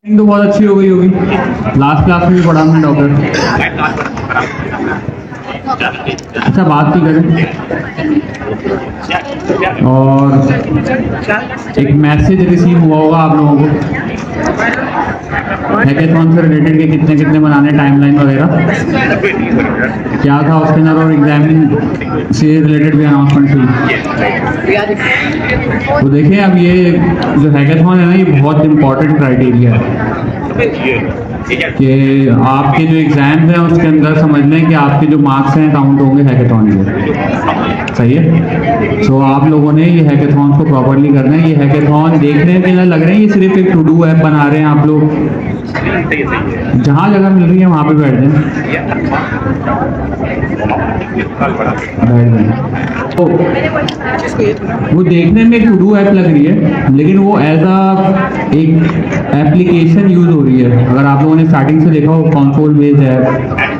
तो बहुत अच्छी हो गई होगी। लास्ट क्लास में भी पढ़ा हमने डॉक्टर। अच्छा, बात की करें और एक मैसेज रिसीव हुआ होगा आप लोगों को हैकेथॉन से रिलेटेड के कितने कितने बनाने, टाइमलाइन वगैरह क्या था उसके अंदर, और एग्जामिन से रिलेटेड भी अनाउंसमेंट हुई। तो देखिए, अब ये जो हैकेथॉन है ना, ये बहुत इंपॉर्टेंट क्राइटेरिया है कि आपके जो एग्जाम्स हैं उसके अंदर समझ लें कि आपके जो मार्क्स हैं काउंट होंगे हैकेथॉन के। सही है। सो आप लोगों ने ये हैकेथॉन को प्रॉपर्ली करना है। ये हैकेथॉन देखने के लिए लग रहे हैं ये सिर्फ एक टू डू ऐप बना रहे हैं आप लोग, जहाँ जगह मिल रही है वहाँ पे बैठ जाएं। तो वो देखने में एक टू डू ऐप लग रही है, लेकिन वो एज अ एक एप्लीकेशन यूज हो रही है। अगर आप लोगों ने स्टार्टिंग से देखा हो कंसोल बेस्ड ऐप,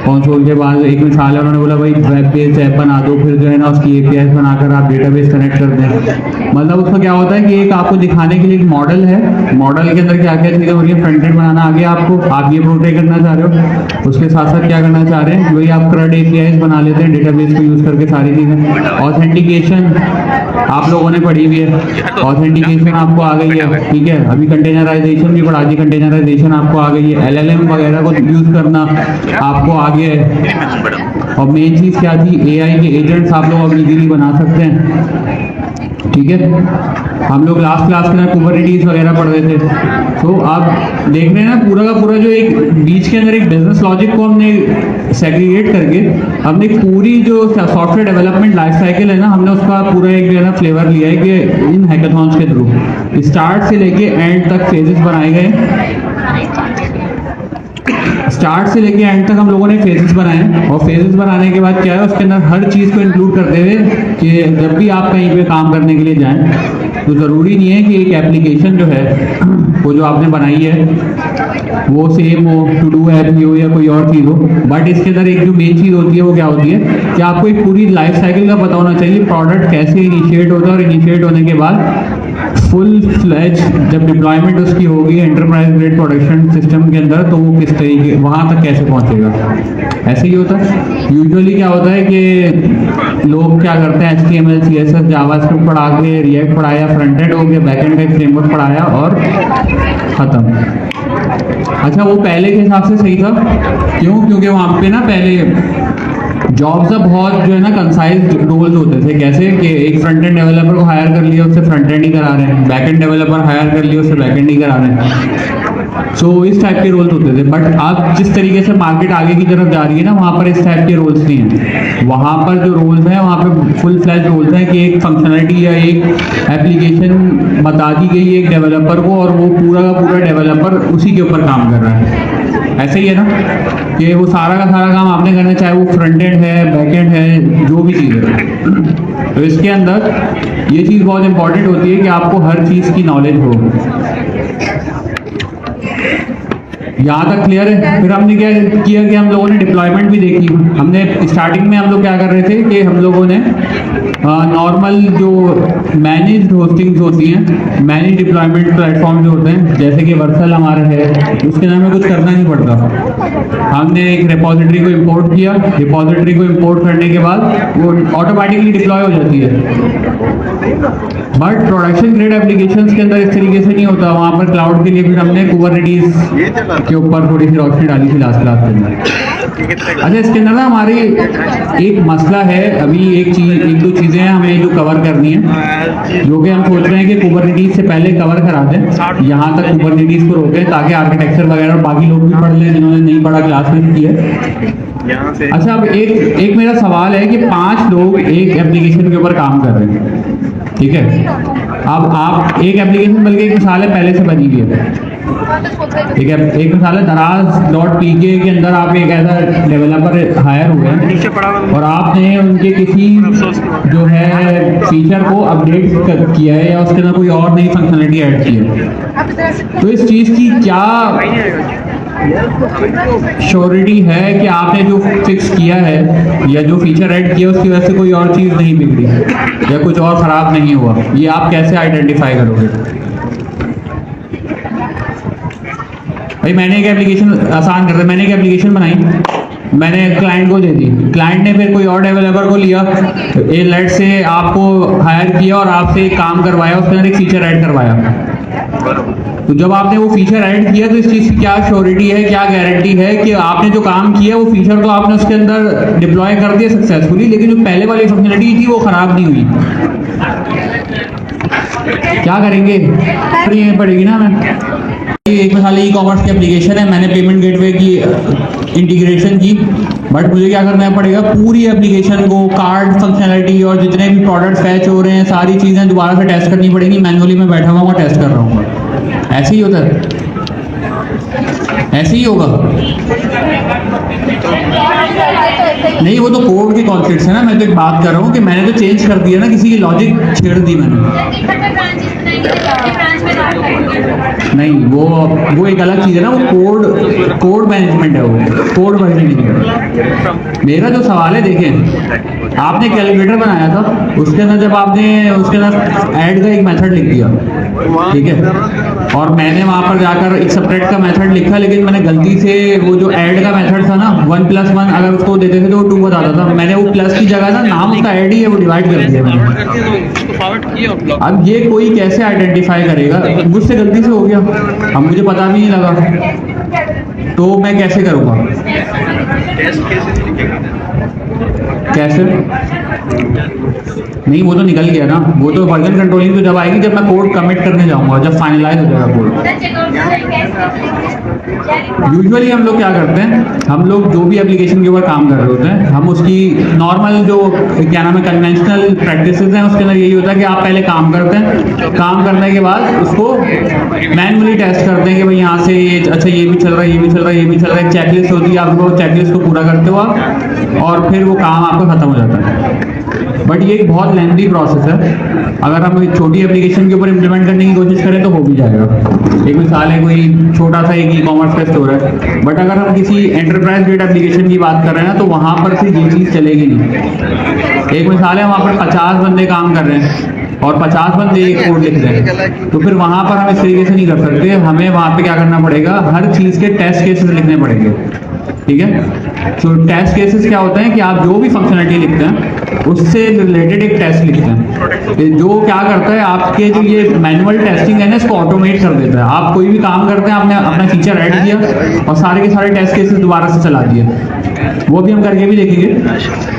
कंसोल के बाद एक मिसाल है, उन्होंने बोला भाई वेब बेस्ड ऐप बना दो, फिर जो है ना उसकी एपीआई बनाकर आप डेटाबेस कनेक्ट कर दें। मतलब उसका क्या होता है कि एक आपको दिखाने के लिए एक मॉडल है, मॉडल के अंदर क्या क्या चीज़ें हो रही है, फ्रंट एंड बनाना आ गया आपको, आप ये प्रोटेक्ट करना चाह रहे हो, उसके साथ साथ क्या करना चाह रहे हैं, वही आप CRUD एपीआई बना लेते हैं डेटाबेस को यूज़ करके सारी चीज़ें। ऑथेंटिकेशन आप लोगों ने पढ़ी हुई है, ऑथेंटिकेशन आपको आ गई है, ठीक है। अभी कंटेनराइजेशन भी पढ़ा दी, कंटेनराइजेशन आपको आ गई है। LLM वगैरह को यूज़ करना आपको आ गया है। और मेन चीज़ क्या थी, AI के एजेंट्स आप लोग अब इजीली बना सकते हैं, ठीक है। हम लोग लास्ट क्लास में कुबरनेटिस वगैरह पढ़ रहे थे। तो आप देख रहे हैं ना, पूरा का पूरा जो एक बीच के अंदर एक बिजनेस लॉजिक को हमने सेग्रीगेट करके हमने पूरी जो सॉफ्टवेयर डेवलपमेंट लाइफ साइकिल है ना, हमने उसका पूरा एक जो है ना फ्लेवर लिया है कि इन हैकेथॉन्स के थ्रू स्टार्ट से लेके एंड तक फेजेस बनाए गए। स्टार्ट से लेके एंड तक हम लोगों ने फेजेस बनाए हैं, और फेजेस बनाने के बाद क्या है, उसके अंदर हर चीज़ को इंक्लूड करते हुए कि जब भी आप कहीं पे काम करने के लिए जाएं तो ज़रूरी नहीं है कि एक एप्लीकेशन जो है वो जो आपने बनाई है वो सेम हो, टू डू ऐप ही हो या कोई और चीज़ हो, बट इसके अंदर एक जो मेन चीज़ होती है वो क्या होती है कि आपको एक पूरी लाइफ साइकिल का पता होना चाहिए, प्रोडक्ट कैसे इनिशिएट होता है, और इनिशिएट होने के बाद फुल फ्लैज जब डिप्लॉयमेंट उसकी होगी एंटरप्राइज ग्रेड प्रोडक्शन सिस्टम के अंदर, तो वो किस तरीके वहाँ तक कैसे पहुँचेगा। ऐसे ही होता है। यूजुअली क्या होता है कि लोग क्या करते हैं, HTML CSS जावास्क्रिप्ट पढ़ा के रिएक्ट पढ़ाया, फ्रंट एंड हो गया, बैक एंड का एक फ्रेमवर्क पढ़ाया और ख़त्म। अच्छा, वो पहले के हिसाब से सही था, क्यों? क्योंकि वहाँ पे ना पहले जॉब्स अब बहुत जो है ना कंसाइज रोल्स होते थे। कैसे कि एक फ्रंट एंड डेवलपर को हायर कर लिया, उससे फ्रंट एंड ही करा रहे हैं, बैक एंड डेवलपर हायर कर लिया, उससे बैक एंड ही करा रहे हैं। सो इस टाइप के रोल्स होते थे। बट अब जिस तरीके से मार्केट आगे की तरफ जा रही है ना, वहाँ पर इस टाइप के रोल्स नहीं हैं। वहाँ पर जो रोल्स हैं वहाँ पर फुल फ्लैज रोल्स हैं कि एक फंक्शनलिटी या एक एप्लीकेशन बता दी गई है एक डेवलपर को, और वो पूरा का पूरा डेवलपर उसी के ऊपर काम कर रहा है। ऐसे ही है ना कि वो सारा का सारा काम आपने करना, चाहे वो फ्रंट एंड है, बैक एंड है, जो भी चीज़ है। तो इसके अंदर ये चीज़ बहुत इंपॉर्टेंट होती है कि आपको हर चीज़ की नॉलेज हो। यहाँ तक क्लियर है। फिर हमने क्या किया कि हम लोगों ने डिप्लॉयमेंट भी देखी। हमने स्टार्टिंग में हम लोग क्या कर रहे थे कि हम लोगों ने नॉर्मल जो मैनेज्ड होस्टिंग्स होती हैं, मैनेज डिप्लॉयमेंट प्लेटफॉर्म जो होते हैं, जैसे कि वर्सल हमारा है, उसके नाम में कुछ करना नहीं पड़ता। हमने एक रिपोजिटरी को इंपोर्ट किया, रिपोजिटरी को इंपोर्ट करने के बाद वो ऑटोमेटिकली डिप्लॉय हो जाती है। बट प्रोडक्शन ग्रेड एप्लीकेशंस के अंदर इस तरीके से नहीं होता। वहाँ पर क्लाउड के लिए फिर हमने कुबरनेटिस के ऊपर थोड़ी सी रोशनी डाली थी लास्ट क्लास के अंदर। अच्छा, इसके अंदर ना हमारी एक मसला है, अभी एक दो चीज़ें हैं हमें जो कवर करनी है, जो कि हम सोच रहे हैं कि कुबरनेटिस से पहले कवर करा दें, यहाँ तक कुबरनेटिस को रोकें ताकि आर्किटेक्चर वगैरह बाकी लोग भी पढ़ लें जिन्होंने नहीं पढ़ा क्लास में की है। अच्छा, अब एक मेरा सवाल है कि 5 लोग एक एप्लीकेशन के ऊपर काम कर रहे हैं, ठीक है। अब आप एक एप्लीकेशन, बल्कि एक मिसाल है पहले से बनी हुई है, ठीक है। एक मिसाल है Daraz.pk के अंदर आप एक ऐसा डेवलपर हायर हुए हैं और आपने उनके किसी जो है फीचर को अपडेट किया है या उसके अंदर कोई और नई फंक्शनलिटी ऐड की है, तो इस चीज़ की क्या श्योरिटी है कि आपने जो फिक्स किया है या जो फीचर ऐड किया उसकी वजह से कोई और चीज़ नहीं बिगड़ी या कुछ और ख़राब नहीं हुआ? ये आप कैसे आइडेंटिफाई करोगे? भाई मैंने एक एप्लीकेशन आसान कर दिया, मैंने एक एप्लीकेशन बनाई, मैंने क्लाइंट को दे दी, क्लाइंट ने फिर कोई और डेवलपर को लिया, ए लेट से आपको हायर किया और आपसे एक काम करवाया, उसके अंदर एक फीचर ऐड करवाया। तो जब आपने वो फीचर ऐड किया तो इस चीज़ की क्या श्योरिटी है, क्या गारंटी है कि आपने जो काम किया वो फीचर तो आपने उसके अंदर डिप्लॉय कर दिया सक्सेसफुली, लेकिन जो पहले वाली फंक्शनलिटी थी वो खराब नहीं हुई। क्या करेंगे, पड़ेगी ना हमें। एक मिसाल ई कॉमर्स की एप्लीकेशन है, मैंने पेमेंट गेटवे की इंटीग्रेशन की, बट मुझे क्या करना पड़ेगा, पूरी एप्लीकेशन को, कार्ड फंक्शनलिटी और जितने भी प्रोडक्ट्स फैच हो रहे हैं, सारी चीज़ें दोबारा से टेस्ट करनी पड़ेंगी। मैनुअली मैं बैठा हुआ टेस्ट कर रहा हूँ, ऐसे ही होता है, ऐसे ही होगा। नहीं, वो तो कोड के कॉन्सेप्ट्स है ना, मैं तो एक बात कर रहा हूँ कि मैंने तो चेंज कर दिया ना, किसी की लॉजिक छेड़ दी मैंने। नहीं, वो एक अलग चीज़ है ना, वो कोड मैनेजमेंट है, वो कोड वर्जनिंग है। मेरा जो सवाल है, देखें, आपने कैलकुलेटर बनाया था, उसके अंदर जब आपने उसके अंदर ऐड का एक मेथड लिख दिया, ठीक है, और मैंने वहाँ पर जाकर एक सेपरेट का मेथड लिखा, लेकिन मैंने गलती से वो जो ऐड का मेथड था ना, 1+1 अगर उसको देते थे तो वो 2 बताता था, मैंने वो प्लस की जगह ना नाम उसका ऐड ही है वो डिवाइड कर दिया मैंने। अब ये कोई कैसे आइडेंटिफाई करेगा, मुझसे गलती से हो गया, अब मुझे पता भी नहीं लगा, तो मैं कैसे करूँगा, कैसे? नहीं, वो तो निकल गया ना, वो तो वर्जन कंट्रोलिंग तो जब आएगी जब मैं कोड कमिट करने जाऊंगा, जब फाइनलाइज हो जाएगा कोड। यूजुअली हम लोग क्या करते हैं, हम लोग जो भी एप्लीकेशन के ऊपर काम कर रहे होते हैं, हम उसकी नॉर्मल जो क्या नाम है कन्वेंशनल प्रैक्टिसेस हैं, उसके अंदर यही होता है कि आप पहले काम करते हैं, काम करने के बाद उसको मैनुअली टेस्ट करते हैं कि भाई यहाँ से ये अच्छा, ये भी चल रहा है, ये भी चल रहा है, ये भी चल रहा है, चेकलिस्ट होती है, आपको चेकलिस्ट को पूरा करते हो आप, और फिर वो काम आपका खत्म हो जाता है। बट ये एक बहुत लेंथी प्रोसेस है, अगर हम एक छोटी एप्लीकेशन के ऊपर इम्प्लीमेंट करने की कोशिश करें तो हो भी जाएगा। एक मिसाल है, कोई छोटा सा एक ई-कॉमर्स का स्टोर है, बट अगर हम किसी एंटरप्राइज ग्रेड एप्लीकेशन की बात कर रहे हैं ना, तो वहाँ पर फिर ये चीज़ चलेगी नहीं। एक मिसाल है, वहाँ पर 50 बंदे काम कर रहे हैं और 50 बंदे एक कोड लिख रहे हैं, तो फिर वहाँ पर हम इस तरीके से नहीं कर सकते, हमें वहाँ पे क्या करना पड़ेगा, हर चीज़ के टेस्ट केसेस लिखने पड़ेंगे, ठीक है। तो टेस्ट केसेस क्या होते हैं कि आप जो भी फंक्शनलिटी लिखते हैं उससे रिलेटेड एक टेस्ट लिखते हैं, जो क्या करता है, आपके जो ये मैनुअल टेस्टिंग है ना, इसको ऑटोमेट कर देता है। आप कोई भी काम करते हैं, आपने अपना फीचर ऐड किया और सारे के सारे टेस्ट केसेस दोबारा से चला दिए, वो भी हम करके भी देखेंगे।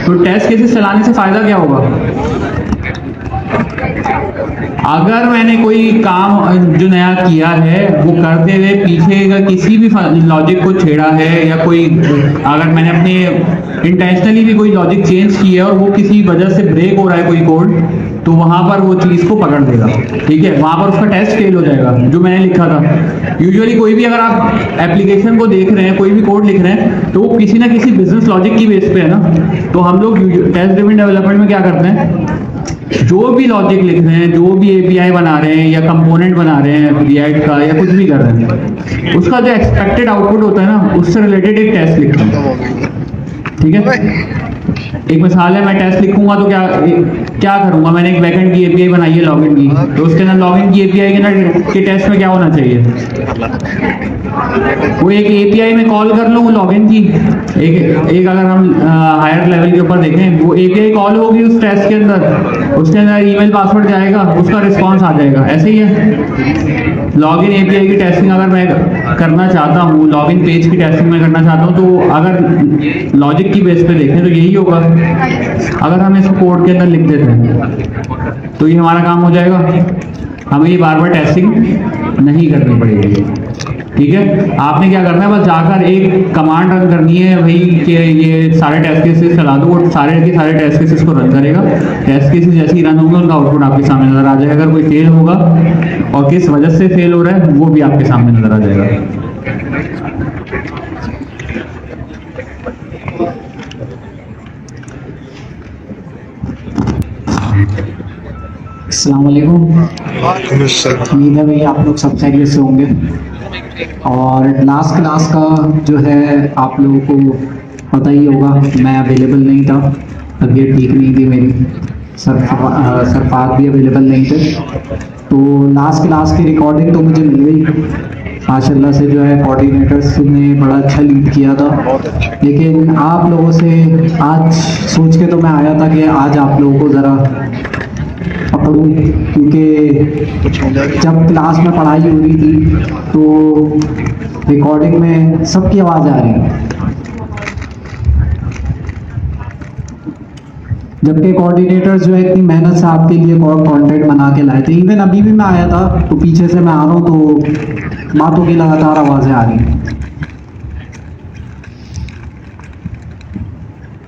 तो टेस्ट केसेस चलाने से फ़ायदा क्या होगा, अगर मैंने कोई काम जो नया किया है वो करते हुए पीछे का किसी भी लॉजिक को छेड़ा है, या कोई अगर मैंने अपने इंटेंशनली भी कोई लॉजिक चेंज किया है और वो किसी वजह से ब्रेक हो रहा है कोई कोड, तो वहाँ पर वो चीज़ को पकड़ देगा, ठीक है, वहाँ पर उसका टेस्ट फेल हो जाएगा जो मैंने लिखा था। यूजुअली कोई भी अगर आप एप्लीकेशन को देख रहे हैं, कोई भी कोड लिख रहे हैं, तो वो किसी ना किसी बिजनेस लॉजिक की बेस पे है ना। तो हम लोग टेस्ट ड्रिवन डेवलपमेंट में क्या करते हैं, जो भी लॉजिक लिख रहे हैं, जो भी एपीआई बना रहे हैं या कंपोनेंट बना रहे हैं रिएक्ट का या कुछ भी कर रहे हैं, उसका जो एक्सपेक्टेड आउटपुट होता है ना, उससे रिलेटेड एक टेस्ट लिखते हैं, ठीक है। एक मिसाल है, मैं टेस्ट लिखूंगा तो क्या करूंगा, मैंने एक बैकएंड की एपीआई बनाई है लॉगिन की, तो उसके अंदर लॉगिन की एपीआई के टेस्ट में क्या होना चाहिए, वो एक एपीआई में कॉल कर लूँ लॉगिन की, एक अगर हम हायर लेवल के ऊपर देखें, वो एपीआई कॉल होगी उस टेस्ट के अंदर, उसके अंदर ईमेल पासवर्ड जाएगा, उसका रिस्पांस आ जाएगा, ऐसे ही है। लॉगिन एपीआई की टेस्टिंग अगर मैं करना चाहता हूँ, लॉगिन पेज की टेस्टिंग मैं करना चाहता हूँ, तो अगर लॉजिक की बेस पे देखें तो यही होगा। अगर हम इसको कोड के अंदर लिख देते हैं तो ये हमारा काम हो जाएगा, हमें ये बार बार टेस्टिंग नहीं करनी पड़ेगी, ठीक है। आपने क्या करना है, बस जाकर एक कमांड रन करनी है भाई कि ये सारे टेस्ट केसेस चला दो, वो सारे के सारे टेस्ट केसेस को रन करेगा। टेस्ट केसेस जैसे ही रन होंगे उनका आउटपुट आपके सामने नजर आ जाएगा। अगर कोई फेल होगा और किस वजह से फेल हो रहा है वो भी आपके सामने नजर आ जाएगा। अस्सलाम वालेकुम। उम्मीद है भाई आप लोग सब खैरियत से होंगे। और लास्ट क्लास का जो है आप लोगों को पता ही होगा, मैं अवेलेबल नहीं था, तबीयत ठीक नहीं थी मेरी, सरफात भी अवेलेबल नहीं थे, तो लास्ट क्लास की रिकॉर्डिंग तो मुझे मिल गई, माशाल्लाह से जो है कोऑर्डिनेटर्स ने बड़ा अच्छा लीड किया था। लेकिन आप लोगों से आज सोच के तो मैं आया था कि आज आप लोगों को ज़रा पकड़ूं, क्योंकि जब क्लास में पढ़ाई हो रही थी तो रिकॉर्डिंग में सबकी आवाज़ आ रही है, जबकि कोऑर्डिनेटर्स जो है इतनी मेहनत से आपके लिए कंटेंट बना के लाए थे। इवन अभी भी मैं आया था तो पीछे से मैं आ रहा हूँ तो बातों की लगातार आवाज़ें आ रही हैं।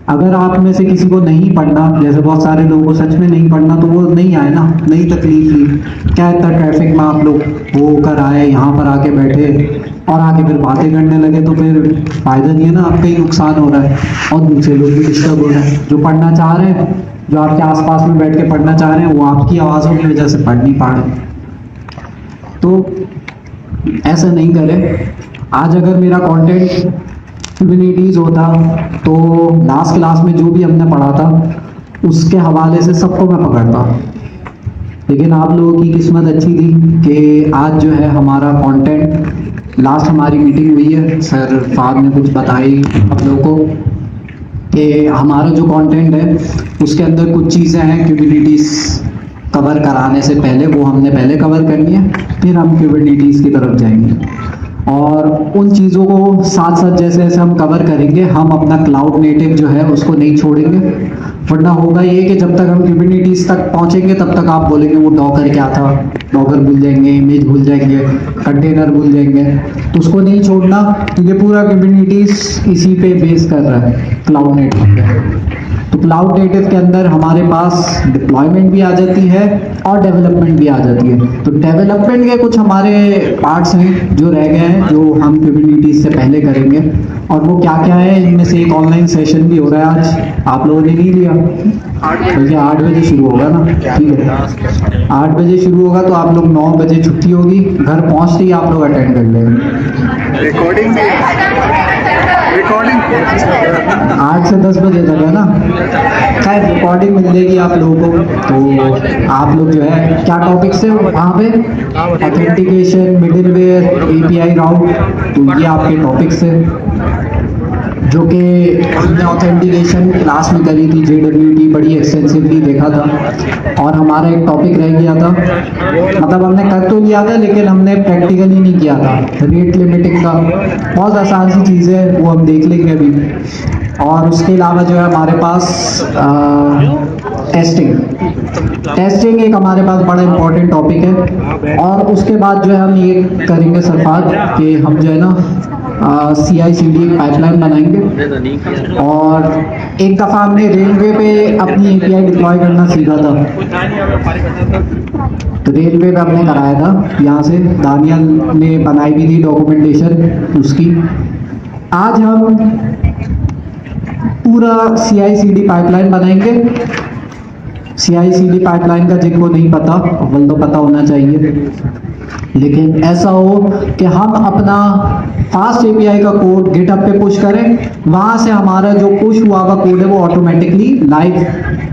अगर आप में से किसी को नहीं पढ़ना, जैसे बहुत सारे लोगों को सच में नहीं पढ़ना, तो वो नहीं आए ना, नहीं तकलीफ ली, क्या इतना ट्रैफिक में आप लोग वो कर आए, यहाँ पर आके बैठे और आके फिर बातें करने लगे, तो फिर फायदा नहीं है ना, आपका ही नुकसान हो रहा है और दूसरे लोग भी डिस्टर्ब हो रहे हैं। जो पढ़ना चाह रहे हैं, जो आपके आसपास में बैठ के पढ़ना चाह रहे हैं, वो आपकी आवाज़ों की वजह से पढ़ नहीं पा रहे। तो ऐसा नहीं करें। आज अगर मेरा कंटेंट कम्युनिटीज़ होता तो लास्ट क्लास में जो भी हमने पढ़ा था उसके हवाले से सबको मैं पकड़ता, लेकिन आप लोगों की किस्मत अच्छी थी कि आज जो है हमारा कंटेंट, लास्ट हमारी मीटिंग हुई है, सर फाद ने कुछ बताई आप लोगों को कि हमारा जो कंटेंट है उसके अंदर कुछ चीज़ें हैं कम्युनिटीज़ कवर कराने से पहले, वो हमने पहले कवर करनी है, फिर हम कम्युनिटीज़ की तरफ जाएंगे। और उन चीज़ों को साथ साथ जैसे जैसे हम कवर करेंगे, हम अपना क्लाउड नेटिव जो है उसको नहीं छोड़ेंगे, वरना होगा ये कि जब तक हम कम्युनिटीज़ तक पहुंचेंगे तब तक आप बोलेंगे वो डॉकर क्या था, डॉकर भूल जाएंगे, इमेज भूल जाएंगे, कंटेनर भूल जाएंगे। तो उसको नहीं छोड़ना, क्योंकि पूरा कम्युनिटीज़ इसी पे बेस कर रहा है, क्लाउड नेटिव पे। तो क्लाउड नेटिव के अंदर हमारे पास डिप्लॉयमेंट भी आ जाती है और डेवलपमेंट भी आ जाती है। तो डेवलपमेंट के कुछ हमारे पार्ट्स हैं जो रह गए हैं, जो हम कम्युनिटीज़ से पहले करेंगे, और वो क्या क्या है, इनमें से एक ऑनलाइन सेशन भी हो रहा है आज, आप लोगों ने नहीं लिया, क्योंकि 8 बजे शुरू होगा ना, ठीक है 8 बजे शुरू होगा, तो आप लोग 9 बजे छुट्टी होगी, घर पहुँचते ही आप लोग अटेंड कर लेंगे। रिकॉर्डिंग 8 से 10 बजे तक है ना, खैर रिकॉर्डिंग मिल जाएगी आप लोगों को। तो आप लोग जो है क्या टॉपिक से वहाँ पे, ऑथेंटिकेशन, मिडिलवेयर, एपीआई राउट, तो ये आपके टॉपिक्स है जो कि हमने ऑथेंटिकेशन क्लास में करी थी, JWT बड़ी एक्सटेंसिवली देखा था, और हमारा एक टॉपिक रह गया था, मतलब हमने कर तो लिया था लेकिन हमने प्रैक्टिकली नहीं किया था, रेट लिमिटिंग का। बहुत आसान सी चीज़ है, वो हम देख लेंगे अभी। और उसके अलावा जो है हमारे पास टेस्टिंग एक हमारे पास बड़ा इंपॉर्टेंट टॉपिक है। और उसके बाद जो है हम ये करेंगे सरफाज कि हम जो है ना CI/CD पाइपलाइन बनाएंगे। और एक दफ़ा हमने रेलवे पे अपनी API डिप्लॉय करना सीखा था, तो रेलवे पे हमने कराया था, यहाँ से दानियल ने बनाई भी थी डॉक्यूमेंटेशन उसकी। आज हम पूरा CI/CD पाइपलाइन बनाएंगे। CI/CD पाइपलाइन का जिनको नहीं पता, अव्वल तो पता होना चाहिए, लेकिन ऐसा हो कि हम अपना फास्ट API का कोड गिटहब पे पुश करें, वहाँ से हमारा जो पुश हुआ हुआ कोड है वो ऑटोमेटिकली लाइव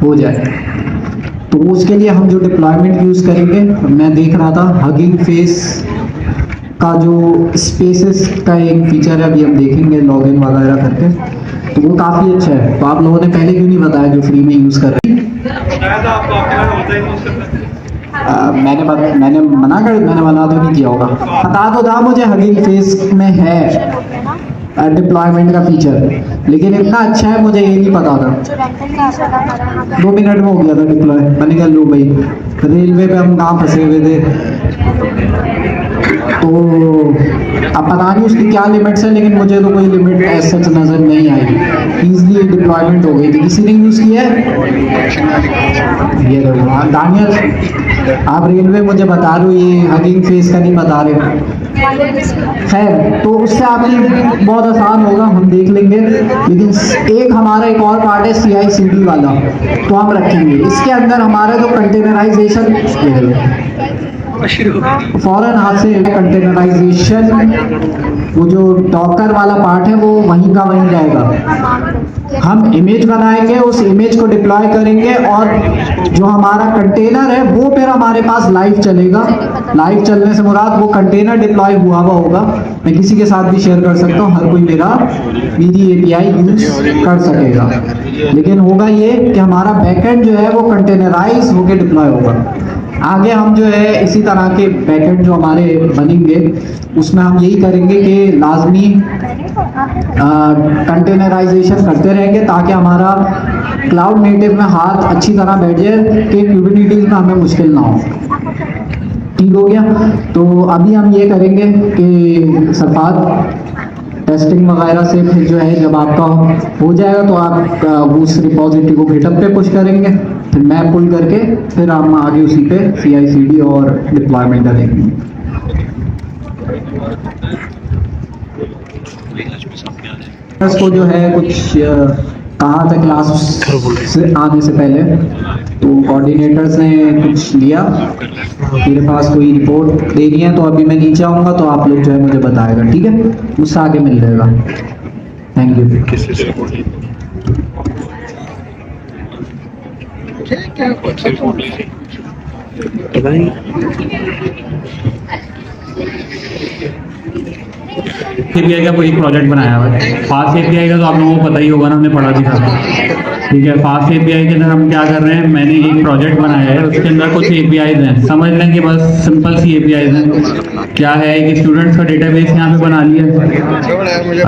हो जाए। तो उसके लिए हम जो डिप्लॉयमेंट यूज़ करेंगे, मैं देख रहा था हगिंग फेस का जो स्पेसेस का एक फीचर है, अभी हम देखेंगे लॉगिन वगैरह करके, तो वो काफ़ी अच्छा है। तो आप लोगों ने पहले क्यों नहीं बताया जो फ्री में यूज़ कर रहे हैं? मैंने मना तो नहीं किया होगा, बता तो था मुझे हगिंग फेस में है डिप्लॉयमेंट का फीचर, लेकिन इतना अच्छा है मुझे ये नहीं पता था। 2 मिनट में हो गया था डिप्लॉय। मैंने कहा लो भाई, रेलवे पे हम कहाँ फंसे हुए थे, तो अब पता नहीं उसकी क्या लिमिट्स है, लेकिन मुझे तो कोई लिमिट ऐसा नज़र नहीं आई, ईजिली डिप्लॉयमेंट हो गई थी। किसी ने यूज़ किया है? ये दानियल, आप रेलवे मुझे बता रहे हो, ये हगिंग फेस का नहीं बता रहे। खैर, तो उससे आपके बहुत आसान होगा, हम देख लेंगे। लेकिन एक हमारा एक और पार्ट है CI/CD वाला, तो हम रखेंगे। इसके अंदर हमारा जो कंटेनराइजेशन फौरन हाथ से कंटेनराइजेशन, वो जो डॉकर वाला पार्ट है वो वहीं का वहीं रहेगा। हम इमेज बनाएंगे, उस इमेज को डिप्लॉय करेंगे और जो हमारा कंटेनर है वो फिर हमारे पास लाइव चलेगा। लाइव चलने से मुराद वो कंटेनर डिप्लॉय हुआ होगा। मैं किसी के साथ भी शेयर कर सकता हूँ, हर कोई मेरी API यूज कर सकेगा। लेकिन होगा ये कि हमारा बैकएंड जो है वो कंटेनराइज होकर डिप्लॉय होगा। आगे हम जो है इसी तरह के बैकएंड जो हमारे बनेंगे उसमें हम यही करेंगे कि लाजमी कंटेनराइजेशन करते रहेंगे ताकि हमारा क्लाउड नेटिव में हाथ अच्छी तरह बैठ जाए कि क्यूबरनेटिस में हमें मुश्किल ना हो। ठीक हो गया। तो अभी हम ये करेंगे कि सफात टेस्टिंग वगैरह से फिर जो है जब आपका हो जाएगा तो आप उस रिपोजिटरी को गिटहब पे पुश करेंगे, फिर मैं पुल करके फिर हम आगे उसी पे CI/CD और डिप्लॉयमेंट करेंगे। इसको जो है कुछ कहा था क्लास से आने से पहले, तो कोऑर्डिनेटर्स ने कुछ लिया, मेरे पास कोई रिपोर्ट देनी है तो अभी मैं नीचे आऊँगा तो आप लोग जो है मुझे बताएगा। ठीक है, मुझसे आगे मिल जाएगा। Thank you. API का कोई प्रोजेक्ट बनाया हुआ है। फास्ट API का तो आप लोगों को पता ही होगा ना, हमने पढ़ा भी था। ठीक है, फास्ट API के अंदर हम क्या कर रहे हैं, मैंने एक प्रोजेक्ट बनाया है, उसके अंदर कुछ APIs हैं, समझ लें कि बस सिंपल सी APIs हैं। क्या है कि स्टूडेंट्स का डेटाबेस यहाँ पे बना लिया।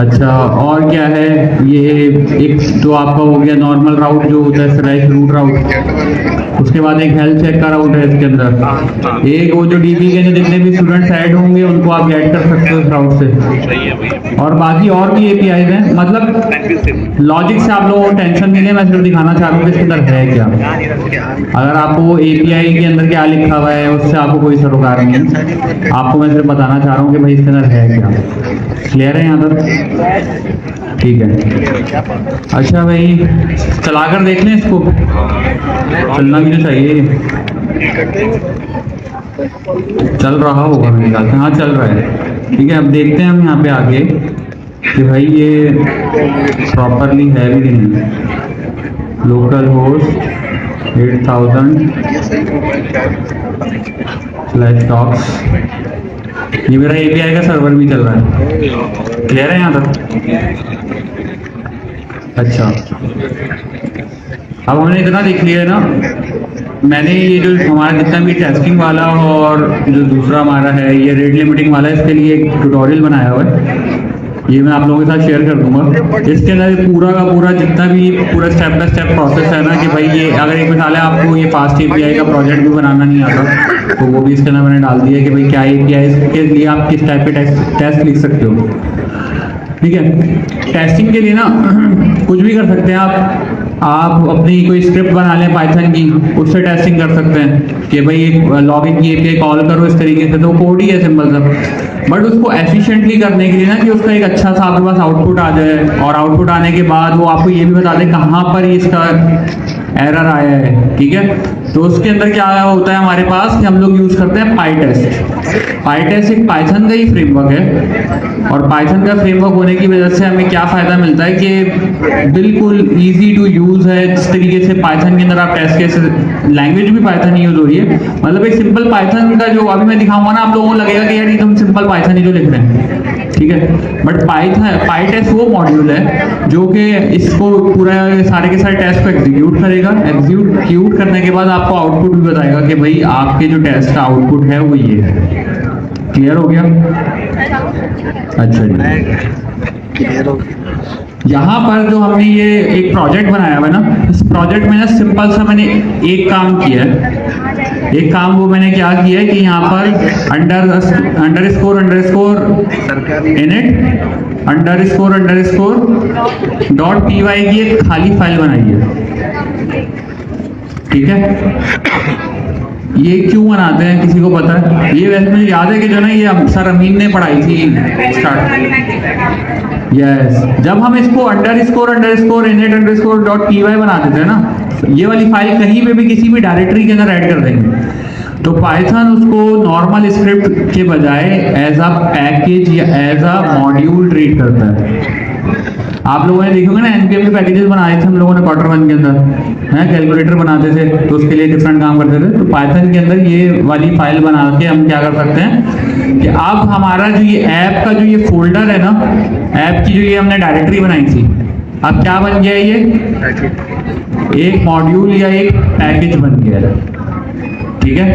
अच्छा, और क्या है, ये एक तो आपका हो गया नॉर्मल राउट जो होता है, स्लैश रूट राउट। उसके बाद एक हेल्थ चेक का राउट है इसके अंदर। एक वो जो DB के जितने भी स्टूडेंट्स ऐड होंगे उनको आप ऐड कर सकते हो इस राउट से। और बाकी और भी APIs हैं। मतलब लॉजिक से आप लोगों को टेंशन नहीं है, मैं सिर्फ दिखाना चाह रहा हूँ कि इसके अंदर है क्या। अगर आपको API के अंदर क्या लिखा हुआ है उससे आपको कोई सरोकार नहीं है, आपको मैं सिर्फ बताना चाह रहा हूँ कि भाई इसके अंदर है क्या। क्लियर है यहाँ तक? ठीक है। अच्छा भाई, चलाकर देख लें इसको, चलना भी तो चाहिए। चल रहा होगा मेरे ख्याल से, हाँ चल रहा है। ठीक है, अब देखते हैं हम यहाँ पे आगे कि भाई ये प्रॉपरली है भी नहीं। लोकल होस्ट 8000/docs, ये मेरा API का सर्वर भी चल रहा है। क्लियर है यहाँ तक? अच्छा, अब हमने इतना देख लिया है ना। मैंने ये जो हमारा जितना भी टेस्टिंग वाला और जो दूसरा हमारा है ये रेट लिमिटिंग वाला, इसके लिए एक ट्यूटोरियल बनाया हुआ है, ये मैं आप लोगों के साथ शेयर कर दूंगा। इसके अंदर पूरा का पूरा जितना भी पूरा स्टेप बाय स्टेप प्रोसेस है ना, कि भाई ये अगर एक मिसाल है आपको ये फास्ट API का प्रोजेक्ट भी बनाना नहीं आता तो वो भी इसके अंदर मैंने डाल दिया कि भाई क्या API के लिए आप किस टाइप के टेस्ट लिख सकते हो। ठीक है, टेस्टिंग के लिए ना कुछ भी कर सकते हैं आप अपनी कोई स्क्रिप्ट बना लें पाइथन की, उससे टेस्टिंग कर सकते हैं कि भाई एक लॉगिन की API कॉल करो इस तरीके से, तो कोड ही है सिंपल सा। बट उसको एफिशिएंटली करने के लिए ना कि उसका एक अच्छा सा आपके पास आउटपुट आ जाए, और आउटपुट आने के बाद वो आपको ये भी बता दे कहाँ पर इसका एरर आया है। ठीक है, तो उसके अंदर क्या होता है हमारे पास कि हम लोग यूज़ करते हैं पाईटेस्ट। पाईटेस्ट एक पाइथन का ही फ्रेमवर्क है, और पाइथन का फ्रेमवर्क होने की वजह से हमें क्या फ़ायदा मिलता है कि बिल्कुल ईजी टू यूज़ है। जिस तरीके से पाइथन के अंदर आप टेस्ट केस, लैंग्वेज भी पाइथन यूज़ हो रही है, मतलब एक सिंपल पाइथन का जो अभी मैं दिखाऊंगा ना, आप लोगों को लगेगा कि यार एकदम सिंपल पाइथन ही जो लिख रहे हैं। ठीक है, बट पाईटेस्ट वो मॉड्यूल है जो कि इसको पूरा सारे के सारे टेस्ट को एग्जीक्यूट करेगा। एग्जीक्यूट करने के बाद आपको आउटपुट भी बताएगा कि भाई आपके जो टेस्ट का आउटपुट है वो ये है। क्लियर हो गया? अच्छा जी, यहाँ पर जो हमने ये एक प्रोजेक्ट बनाया हुआ है ना, इस प्रोजेक्ट में ना सिंपल सा मैंने एक काम किया है। एक काम वो मैंने क्या किया है कि यहाँ पर अंडरस्कोर init .py की एक खाली फाइल बनाई है। ठीक है, ये क्यों बनाते हैं किसी को पता है? ये वैसे मुझे याद है कि जो ना ये सर अमीन ने पढ़ाई थी स्टार्ट। यस, जब हम इसको init .py बना देते हैं ना, ये वाली फाइल कहीं पे भी किसी भी डायरेक्टरी के अंदर ऐड कर देंगे तो पाइथन उसको नॉर्मल स्क्रिप्ट के बजाय एज अ पैकेज या एज अ मॉड्यूल ट्रीट करता है। आप लोगों ने देखोगे ना एनपीएम के पैकेजेस बनाए थे हम लोगों ने क्वार्टर 1 के अंदर, है कैलकुलेटर बनाते थे तो उसके लिए डिफरेंट काम करते थे। तो पाइथन के अंदर ये वाली फाइल बना के हम क्या कर सकते हैं कि अब हमारा जो ये ऐप का जो ये फोल्डर है ना, ऐप की जो ये हमने डायरेक्टरी बनाई थी, अब क्या बन गया ये एक मॉड्यूल या एक पैकेज बन गया है। ठीक है,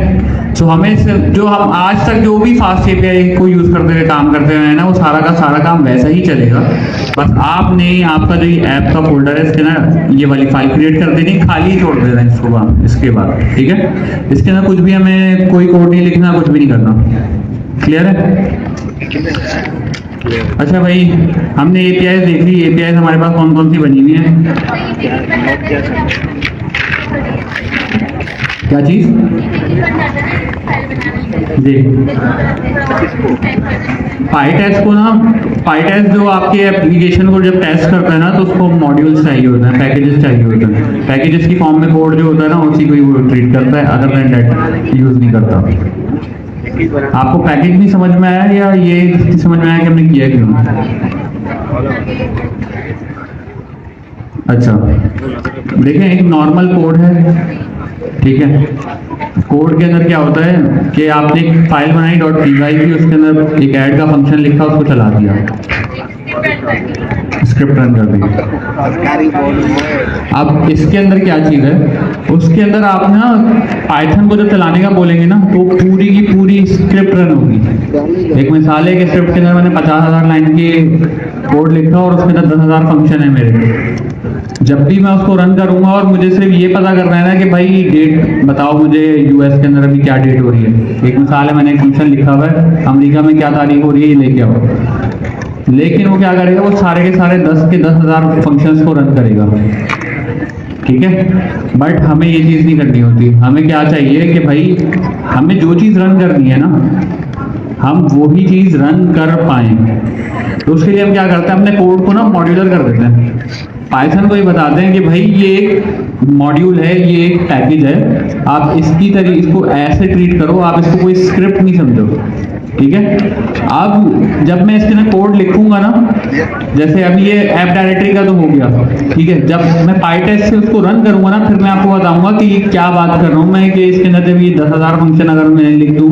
तो हमें जो हम आज तक जो भी फास्ट एपीआई को यूज करते हुए काम करते हुए हैं ना, वो सारा का सारा काम वैसा ही चलेगा। बस आपने आपका जो ये ऐप का फोल्डर है इसके ना ये वाली फाइल क्रिएट कर देनी, खाली छोड़ देना इसको इसके बाद। ठीक है, इसके अंदर कुछ भी हमें कोई कोड नहीं लिखना, कुछ भी नहीं करना। क्लियर है? अच्छा भाई, हमने एपीआई देख ली। एपीआई हमारे पास कौन कौन सी बनी हुई है? क्या चीज जी? पाईटेस्ट को ना, पाईटेस्ट जो आपके एप्लीकेशन को जब टेस्ट करता है ना तो उसको मॉड्यूल्स चाहिए होते हैं, पैकेजेस चाहिए होते हैं। पैकेजेस की फॉर्म में कोड जो होता है ना उसी को वो ट्रीट करता है, अदर देन दैट यूज नहीं करता। आपको पैकेज नहीं समझ में आया या ये समझ में आया कि हमने किया क्यों? अच्छा देखें, एक नॉर्मल कोड है। ठीक है, कोड के अंदर क्या होता है कि आपने एक फाइल बनाई .py की, उसके अंदर एक ऐड का फंक्शन लिखा, उसको चला दिया, स्क्रिप्ट रन कर दी। अब इसके अंदर क्या चीज़ है, उसके अंदर आप ना पाइथन को जब चलाने का बोलेंगे ना तो पूरी की पूरी स्क्रिप्ट रन होगी। एक मिसाल है कि स्क्रिप्ट के अंदर मैंने 50,000 लाइन की कोड लिखा और उसके अंदर 10,000 फंक्शन है मेरे। जब भी मैं उसको रन करूंगा और मुझे सिर्फ ये पता करना है ना कि भाई डेट बताओ मुझे, यूएस के अंदर अभी क्या डेट हो रही है। एक मिसाल है, मैंने एक फंक्शन लिखा हुआ है अमेरिका में क्या तारीख हो रही है ये लेके आओ, लेकिन वो क्या करेगा, वो सारे के सारे 10 के 10,000 फंक्शंस को रन करेगा। ठीक है, बट हमें ये चीज़ नहीं करनी होती। हमें क्या चाहिए कि भाई हमें जो चीज़ रन करनी है ना, हम वही चीज़ रन कर पाएँ। तो उसके लिए हम क्या करते हैं, अपने कोड को ना मॉड्यूलर कर देते हैं। पाइथन को ये बताते हैं कि भाई ये एक मॉड्यूल है, ये एक पैकेज है, आप इसको ऐसे ट्रीट करो, आप इसको कोई स्क्रिप्ट नहीं समझो। ठीक है, अब जब मैं इसके अंदर कोड लिखूंगा ना, जैसे अभी ये ऐप डायरेक्टरी का तो हो गया। ठीक है, जब मैं पाईटेस्ट से उसको रन करूंगा ना, फिर मैं आपको बताऊंगा कि क्या बात कर रहा हूँ मैं, कि इसके अंदर जब ये 10,000 फंक्शन अगर मैं लिख दूँ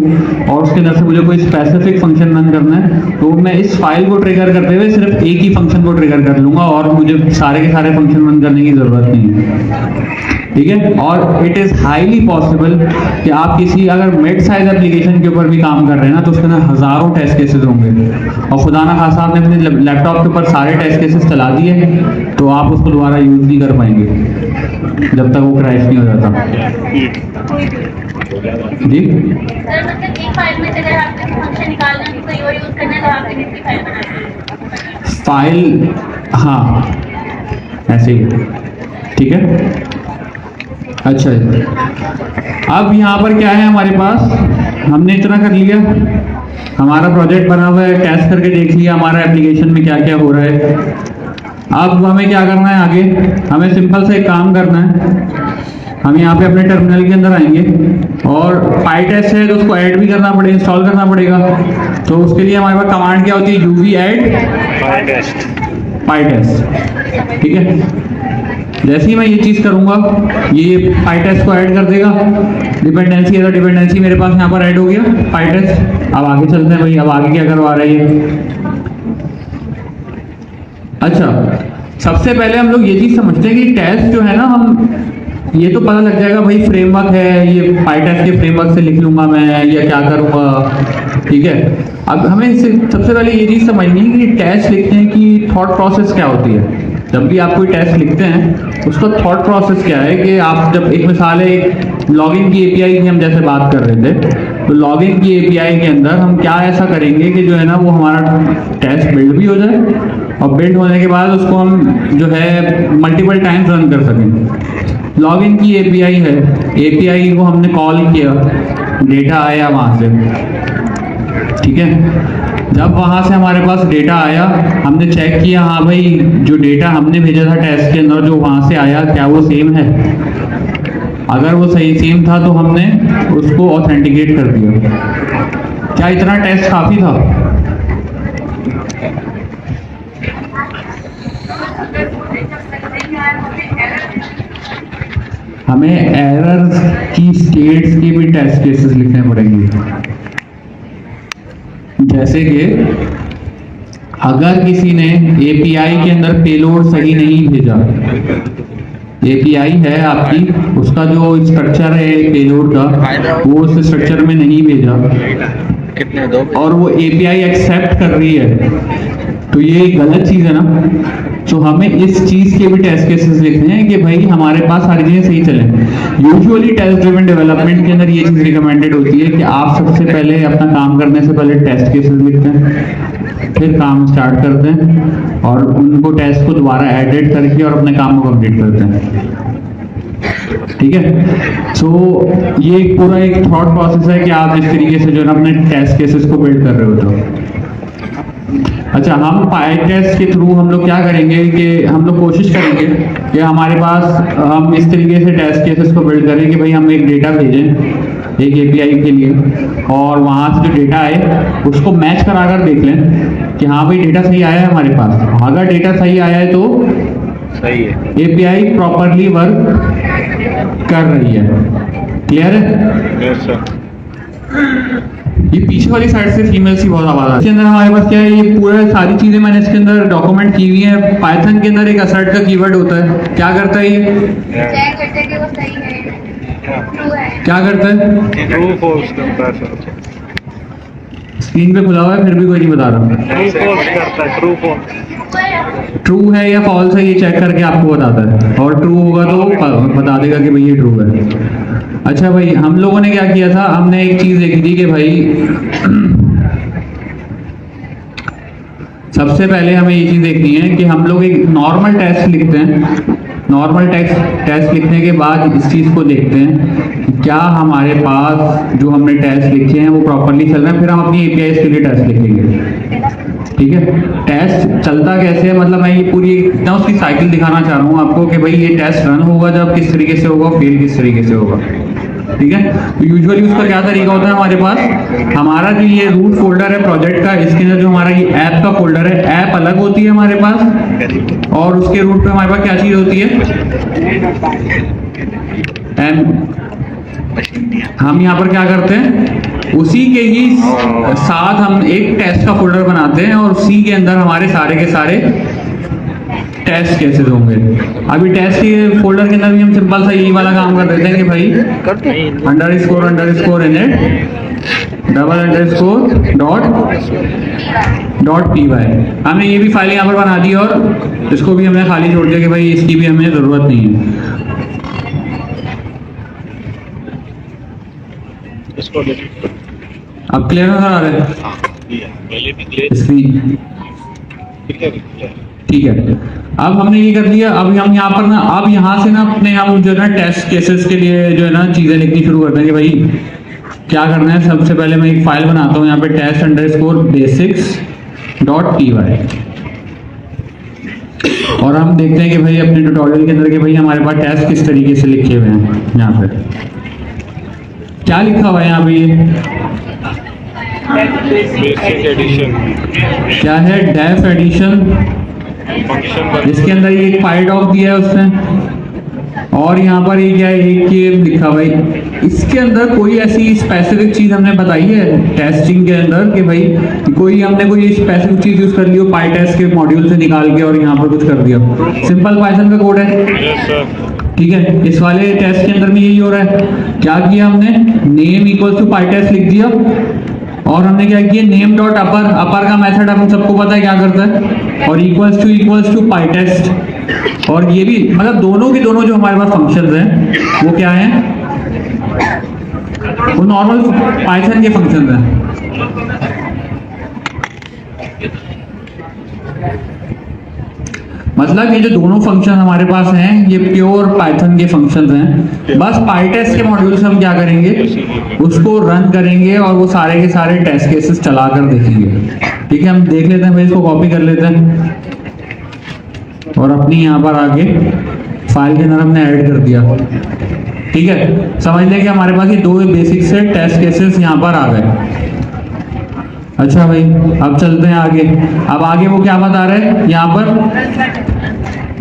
और उसके अंदर से मुझे कोई स्पेसिफिक फंक्शन रन करना है तो मैं इस फाइल को ट्रिगर करते हुए सिर्फ एक ही फंक्शन को ट्रिगर कर लूंगा और मुझे सारे के सारे फंक्शन रन करने की जरूरत नहीं है। ठीक है, और इट इज़ हाईली पॉसिबल कि आप किसी अगर मिड साइज एप्लीकेशन के ऊपर भी काम कर रहे हैं ना तो उसके अंदर हज़ारों टेस्ट केसेस होंगे और खुदा ना खासा आपने अपने लैपटॉप के ऊपर सारे टेस्ट केसेस चला दिए तो आप उसको दोबारा यूज़ नहीं कर पाएंगे जब तक वो क्रैश नहीं हो जाता। जी एक फाइल में अगर आपको फंक्शन निकालना है तो वो यूज़ करना है तो आपने कितनी फाइल बनाई? फाइल, हाँ ऐसे ही। ठीक है, अच्छा अब यहाँ पर क्या है हमारे पास, हमने इतना कर लिया, हमारा प्रोजेक्ट बना हुआ है, टेस्ट करके देख लिया हमारा एप्लीकेशन में क्या क्या हो रहा है। अब हमें क्या करना है आगे, हमें सिंपल से एक काम करना है। हम यहाँ पे अपने टर्मिनल के अंदर आएंगे और पाईटेस्ट है तो उसको ऐड भी करना पड़ेगा, इंस्टॉल करना पड़ेगा। तो उसके लिए हमारे पास कमांड क्या होती है, uv add पाईटेस्ट। ठीक है, जैसे ही मैं ये चीज़ करूंगा ये पाईटेस्ट को ऐड कर देगा। डिपेंडेंसी है तो डिपेंडेंसी मेरे पास यहाँ पर ऐड हो गया पाईटेस्ट। अब आगे चलते हैं भाई, अब आगे क्या करवा रहा है ये। अच्छा, सबसे पहले हम लोग ये चीज़ समझते हैं कि टेस्ट जो है ना, हम ये तो पता लग जाएगा भाई फ्रेमवर्क है, ये पाईटेस्ट के फ्रेमवर्क से लिख लूंगा मैं या क्या करूँगा। ठीक है, अब हमें सबसे पहले ये चीज़ समझनी है कि टेस्ट लिखते हैं कि थॉट प्रोसेस क्या होती है। जब भी आप कोई टेस्ट लिखते हैं उसका थॉट प्रोसेस क्या है कि आप जब एक मिसाल है लॉगिन की एपीआई की हम जैसे बात कर रहे थे, तो लॉगिन की एपीआई के अंदर हम क्या ऐसा करेंगे कि जो है ना वो हमारा टेस्ट बिल्ड भी हो जाए और बिल्ड होने के बाद उसको हम जो है मल्टीपल टाइम्स रन कर सकें। लॉगिन की एपीआई है, एपीआई को हमने कॉल किया, डेटा आया वहाँ से। ठीक है, जब वहाँ से हमारे पास डेटा आया, हमने चेक किया हाँ भाई जो डेटा हमने भेजा था टेस्ट के अंदर जो वहाँ से आया क्या वो सेम है। अगर वो सही सेम था तो हमने उसको ऑथेंटिकेट कर दिया। क्या इतना टेस्ट काफी था? हमें एरर की स्टेट्स के भी टेस्ट केसेस लिखने पड़ेंगे। जैसे कि अगर किसी ने एपीआई के अंदर पेलोड सही नहीं भेजा, एपीआई है आपकी, उसका जो स्ट्रक्चर है पेलोड का वो उस स्ट्रक्चर में नहीं भेजा और वो एपीआई एक्सेप्ट कर रही है, तो ये गलत चीज है ना। तो हमें इस चीज के भी टेस्ट केसेस लिखने हैं कि भाई हमारे पास सारी चीजें सही चले। यूजुअली टेस्ट ड्रिवन डेवलपमेंट के अंदर ये चीज रिकमेंडेड होती है कि आप सबसे पहले अपना काम करने से पहले टेस्ट केसेस लिखते हैं, फिर काम स्टार्ट करते हैं और उनको टेस्ट को दोबारा एडिट करके और अपने काम को कंप्लीट करते हैं। ठीक है, तो ये पूरा एक थॉट प्रोसेस है कि आप इस तरीके से जो है ना अपने टेस्ट केसेस को बिल्ड कर रहे हो। तो अच्छा, हम पाइटेस्ट के थ्रू हम लोग क्या करेंगे कि हम लोग कोशिश करेंगे कि हमारे पास हम इस तरीके से टेस्ट केसेस को बिल्ड करें कि भाई हम एक डेटा भेजें एक एपीआई के लिए और वहाँ से जो डेटा आए उसको मैच कराकर देख लें कि हाँ भाई डेटा सही आया है हमारे पास। अगर डेटा सही आया है तो सही है, एपीआई प्रॉपरली वर्क कर रही है। क्लियर है? Yes sir. ये पीछे वाली साइड से फीमेल्स की बहुत आवाज आ रही है। इसके अंदर हमारे पास क्या है, ये पूरा सारी चीजें मैंने इसके अंदर डॉक्यूमेंट की हुई है। पाइथन के अंदर एक असर्ट का कीवर्ड होता है, क्या करता है ये? चेक करते हैं कि वो सही है, ट्रू है। क्या करता है? ट्रू फॉल्स करता है सर। स्क्रीन पे खुला हुआ है फिर भी कोई नहीं बता रहा। ट्रू फॉल्स करता है, ट्रू फॉल्स। ट्रू है या फॉल्स है ये चेक करके आपको बताता है, और ट्रू होगा तो बता देगा कि भाई ये ट्रू है। अच्छा भाई, हम लोगों ने क्या किया था, हमने एक चीज देखी थी कि भाई सबसे पहले हमें ये चीज देखनी है कि हम लोग एक नॉर्मल टेस्ट लिखते हैं। नॉर्मल टेस्ट लिखने के बाद इस चीज को देखते हैं कि क्या हमारे पास जो हमने टेस्ट लिखे हैं वो प्रॉपरली चल रहे हैं, फिर हम अपनी एपीआई के लिए टेस्ट लिखेंगे। ठीक है, टेस्ट चलता कैसे है, मतलब मैं ये पूरी एकदम उसकी साइकिल दिखाना चाह रहा हूँ आपको कि भाई ये टेस्ट रन होगा जब किस तरीके से होगा, फेल किस तरीके से होगा। ठीक है, तो यूजुअली उसका क्या तरीका होता है, हमारे पास हमारा जो ये रूट फोल्डर है प्रोजेक्ट का, इसके अंदर जो हमारा ये ऐप का फोल्डर है, ऐप अलग होती है हमारे पास और उसके रूट पे हमारे पास क्या चीज होती है, हम यहाँ पर क्या करते हैं, उसी के ही साथ हम एक टेस्ट का फोल्डर बनाते हैं और उसी के अंदर हमारे सारे के सारे टेस्ट केसेस होंगे। अभी टेस्ट के फोल्डर के अंदर भी हम सिंपल सा यही वाला काम कर देते हैं कि भाई ___ init $_.py हमने ये भी फाइल यहाँ पर बना दी और इसको भी हमने खाली छोड़ दिया कि भाई इसकी भी हमें जरूरत नहीं है। इसको अब क्लियर नजर आ रहा है स्क्रीन? ठीक है, अब हमने ये कर दिया। अब हम यहाँ पर ना, अब यहाँ से ना अपने हम जो है ना टेस्ट केसेस के लिए जो है ना चीजें लिखनी शुरू करते हैं कि भाई क्या करना है। सबसे पहले मैं एक फाइल बनाता हूँ यहाँ पे test_basics.py और हम देखते हैं कि भाई अपने ट्यूटोरियल के अंदर कि भाई हमारे पास टेस्ट किस तरीके से लिखे हुए हैं। यहाँ पे क्या लिखा हुआ है यहाँ पे, बेसिक एडिशन क्या है, डेफ एडिशन। इसके अंदर ये एक फाइल डॉक दिया है उसने और यहाँ पर ये क्या है, एक ये लिखा भाई। इसके अंदर कोई ऐसी स्पेसिफिक चीज हमने बताई है टेस्टिंग के अंदर कि भाई कोई हमने कोई स्पेसिफिक चीज यूज कर ली हो पाई टेस्ट के मॉड्यूल से निकाल के और यहाँ पर कुछ कर दिया। सिंपल पाइथन का कोड है। Yes sir. ठीक है, इस वाले टेस्ट के अंदर में यही हो रहा है। क्या किया हमने, name equals to pytest लिख दिया और हमने क्या किया, नेम डॉट अपर, अपर का मेथड हम सबको पता है क्या करता है, और इक्वल्स टू पाई टेस्ट। और ये भी मतलब दोनों के दोनों जो हमारे पास फंक्शंस हैं वो क्या हैं, वो नॉर्मल पाइथन के फंक्शंस हैं। मतलब ये जो दोनों फंक्शन हमारे पास हैं ये प्योर पाइथन के फंक्शंस हैं। बस पाईटेस्ट के मॉड्यूल से हम क्या करेंगे, उसको रन करेंगे और वो सारे के सारे टेस्ट केसेस चला कर देखेंगे। ठीक है, हम देख लेते हैं भाई, इसको कॉपी कर लेते हैं और अपनी यहाँ पर आके फाइल के अंदर हमने ऐड कर दिया। ठीक है, समझ लें कि हमारे पास ये दो बेसिक से टेस्ट केसेस यहाँ पर आ गए। अच्छा भाई, अब चलते हैं आगे। अब आगे वो क्या बता रहे हैं यहाँ पर,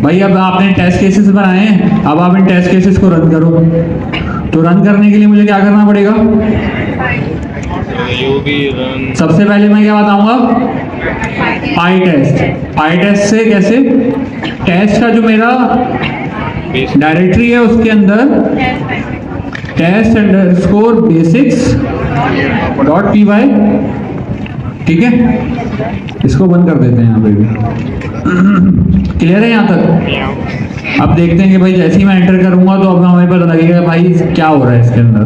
भाई अब आपने टेस्ट केसेस बनाए हैं, अब आप इन टेस्ट केसेस को रन करो। तो रन करने के लिए मुझे क्या करना पड़ेगा? सबसे पहले मैं क्या बताऊंगा? पाई टेस्ट। पाई टेस्ट से कैसे? टेस्ट का जो मेरा डायरेक्टरी है उसके अंदर test underscore basics dot P Y, ठीक है, इसको बंद कर देते हैं यहाँ पे भी। क्लियर है यहाँ तक? अब देखते हैं कि भाई जैसे ही मैं एंटर करूंगा तो अब हमें पता लगेगा भाई क्या हो रहा है इसके अंदर।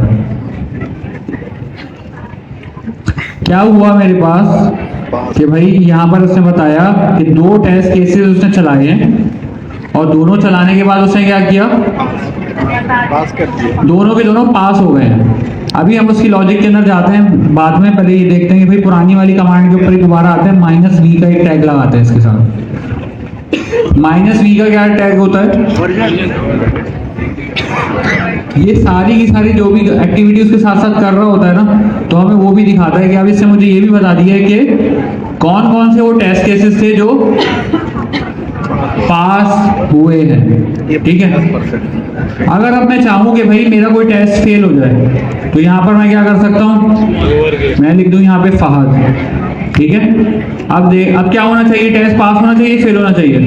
क्या हुआ मेरे पास कि भाई यहाँ पर उसने बताया कि दो टेस्ट केसेस उसने चलाए हैं और दोनों चलाने के बाद उसने क्या किया? पास कर दिया। दोनों के दोनों पास हो गए हैं। अभी हम उसकी लॉजिक के अंदर जाते हैं बाद में, पहले ये देखते हैं कि भाई पुरानी वाली कमांड के ऊपर ही दोबारा आते हैं, -v का एक टैग लगाते हैं इसके साथ। -v का क्या टैग होता है? ये सारी की सारी जो भी एक्टिविटी उसके साथ साथ कर रहा होता है ना, तो हमें वो भी दिखाता है कि अब इससे मुझे ये भी बता दिया है कि कौन कौन से वो टेस्ट केसेस थे जो पास हुए हैं, ठीक है। अगर अब मैं चाहूँ कि भाई मेरा कोई टेस्ट फेल हो जाए तो यहाँ पर मैं क्या कर सकता हूँ? मैं लिख दूँ यहाँ पे फहद, ठीक है। अब क्या होना चाहिए? टेस्ट पास होना चाहिए, फेल होना चाहिए?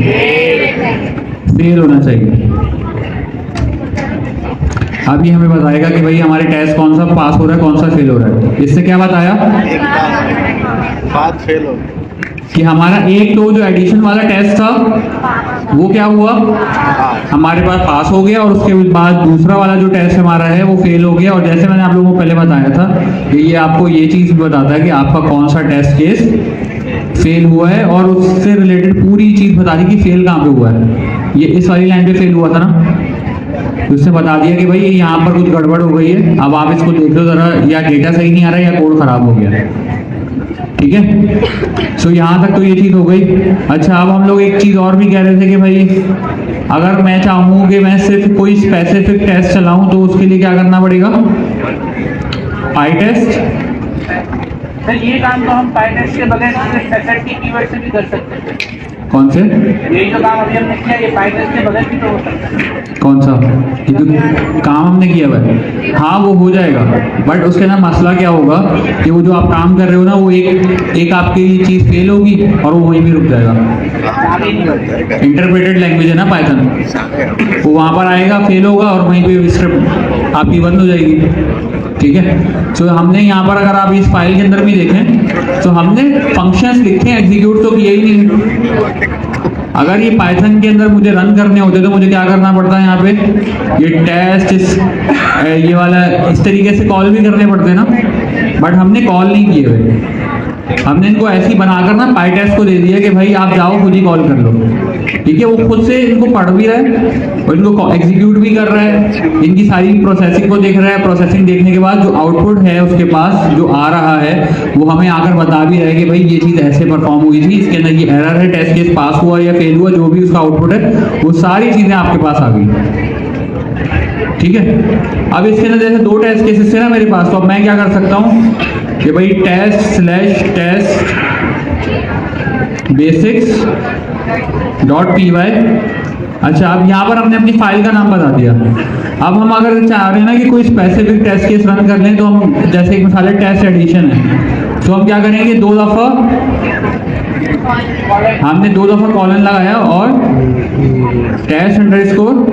फेल होना चाहिए। अब ये हमें बताएगा कि भाई हमारे टेस्ट कौन सा पास हो रहा है, कौन सा फेल हो रहा है। इससे क्या बताया? बात फेल हो कि हमारा एक तो जो एडिशन वाला टेस्ट था वो क्या हुआ? हमारे पास पास हो गया, और उसके बाद दूसरा वाला जो टेस्ट हमारा है वो फेल हो गया। और जैसे मैंने आप लोगों को पहले बताया था कि ये आपको ये चीज़ बताता है कि आपका कौन सा टेस्ट केस फेल हुआ है, और उससे रिलेटेड पूरी चीज़ बता दी कि फेल कहाँ पे हुआ है। ये इस वाली लाइन पे फेल हुआ था ना, तो उसने बता दिया कि भाई यहाँ पर कुछ गड़बड़ हो गई है, अब आप इसको देख लो ज़रा, या डेटा सही नहीं आ रहा है या कोड खराब हो गया है, ठीक है। सो यहाँ तक तो ये चीज़ हो गई। अच्छा, अब हम लोग एक चीज़ और भी कह रहे थे कि भाई अगर मैं चाहूँ कि मैं सिर्फ कोई स्पेसिफिक टेस्ट चलाऊँ तो उसके लिए क्या करना पड़ेगा? पाई टेस्ट। सर ये काम तो हम पाई टेस्ट के बगैर सेट के कीवर्ड से भी कर सकते हैं। कौन से? ये जो काम अभी हमने किया ये पाई टेस्ट के बगैर भी तो हो सकता है। कौन सा? ये जो काम हमने किया हुआ है, हाँ वो हो जाएगा, बट उसके ना मसला क्या होगा कि वो जो आप काम कर रहे हो ना वो एक आपकी चीज़ फेल होगी और वो वहीं भी रुक जाएगा। इंटरप्रेटेड लैंग्वेज है ना पाइथन, वो वहाँ पर आएगा, फेल होगा और वहीं पे स्क्रिप्ट आपकी बंद हो जाएगी, ठीक है। तो हमने यहाँ पर अगर आप इस फाइल के अंदर भी देखें तो हमने फंक्शंस लिखे हैं, एग्जीक्यूट तो किया ही नहीं। अगर ये पाइथन के अंदर मुझे रन करने होते तो मुझे क्या करना पड़ता है? यहाँ पे ये टेस्ट ये वाला इस तरीके से कॉल भी करने पड़ते हैं ना, बट हमने कॉल नहीं किए हुए। हमने इनको ऐसे ही बनाकर ना पाई टेस्ट को दे दिया कि भाई आप जाओ खुद ही कॉल कर लो, ठीक है। वो खुद से इनको पढ़ भी रहा है और इनको एग्जीक्यूट भी कर रहा है, इनकी सारी प्रोसेसिंग को देख रहा है। प्रोसेसिंग देखने के बाद जो आउटपुट है उसके पास जो आ रहा है वो हमें आकर बता भी रहा है कि भाई ये चीज़ ऐसे परफॉर्म हुई थी, इसके अंदर ये एरर है, टेस्ट केस पास हुआ या फेल हुआ, जो भी उसका आउटपुट है वो सारी चीज़ें आपके पास आ गई, ठीक है। अब इसके अंदर जैसे दो टेस्ट केसेस थे ना मेरे पास, तो अब मैं क्या कर सकता हूँ कि भाई test basics dot P Y. अच्छा, अब यहाँ पर हमने अपनी फाइल का नाम बता दिया। अब हम अगर चाह रहे हैं ना कि कोई स्पेसिफिक टेस्ट केस रन कर लें, तो हम जैसे एक मिसाल टेस्ट एडिशन है, तो हम क्या करेंगे? दो दफ़ा हमने कॉलन लगाया और टेस्ट अंडरस्कोर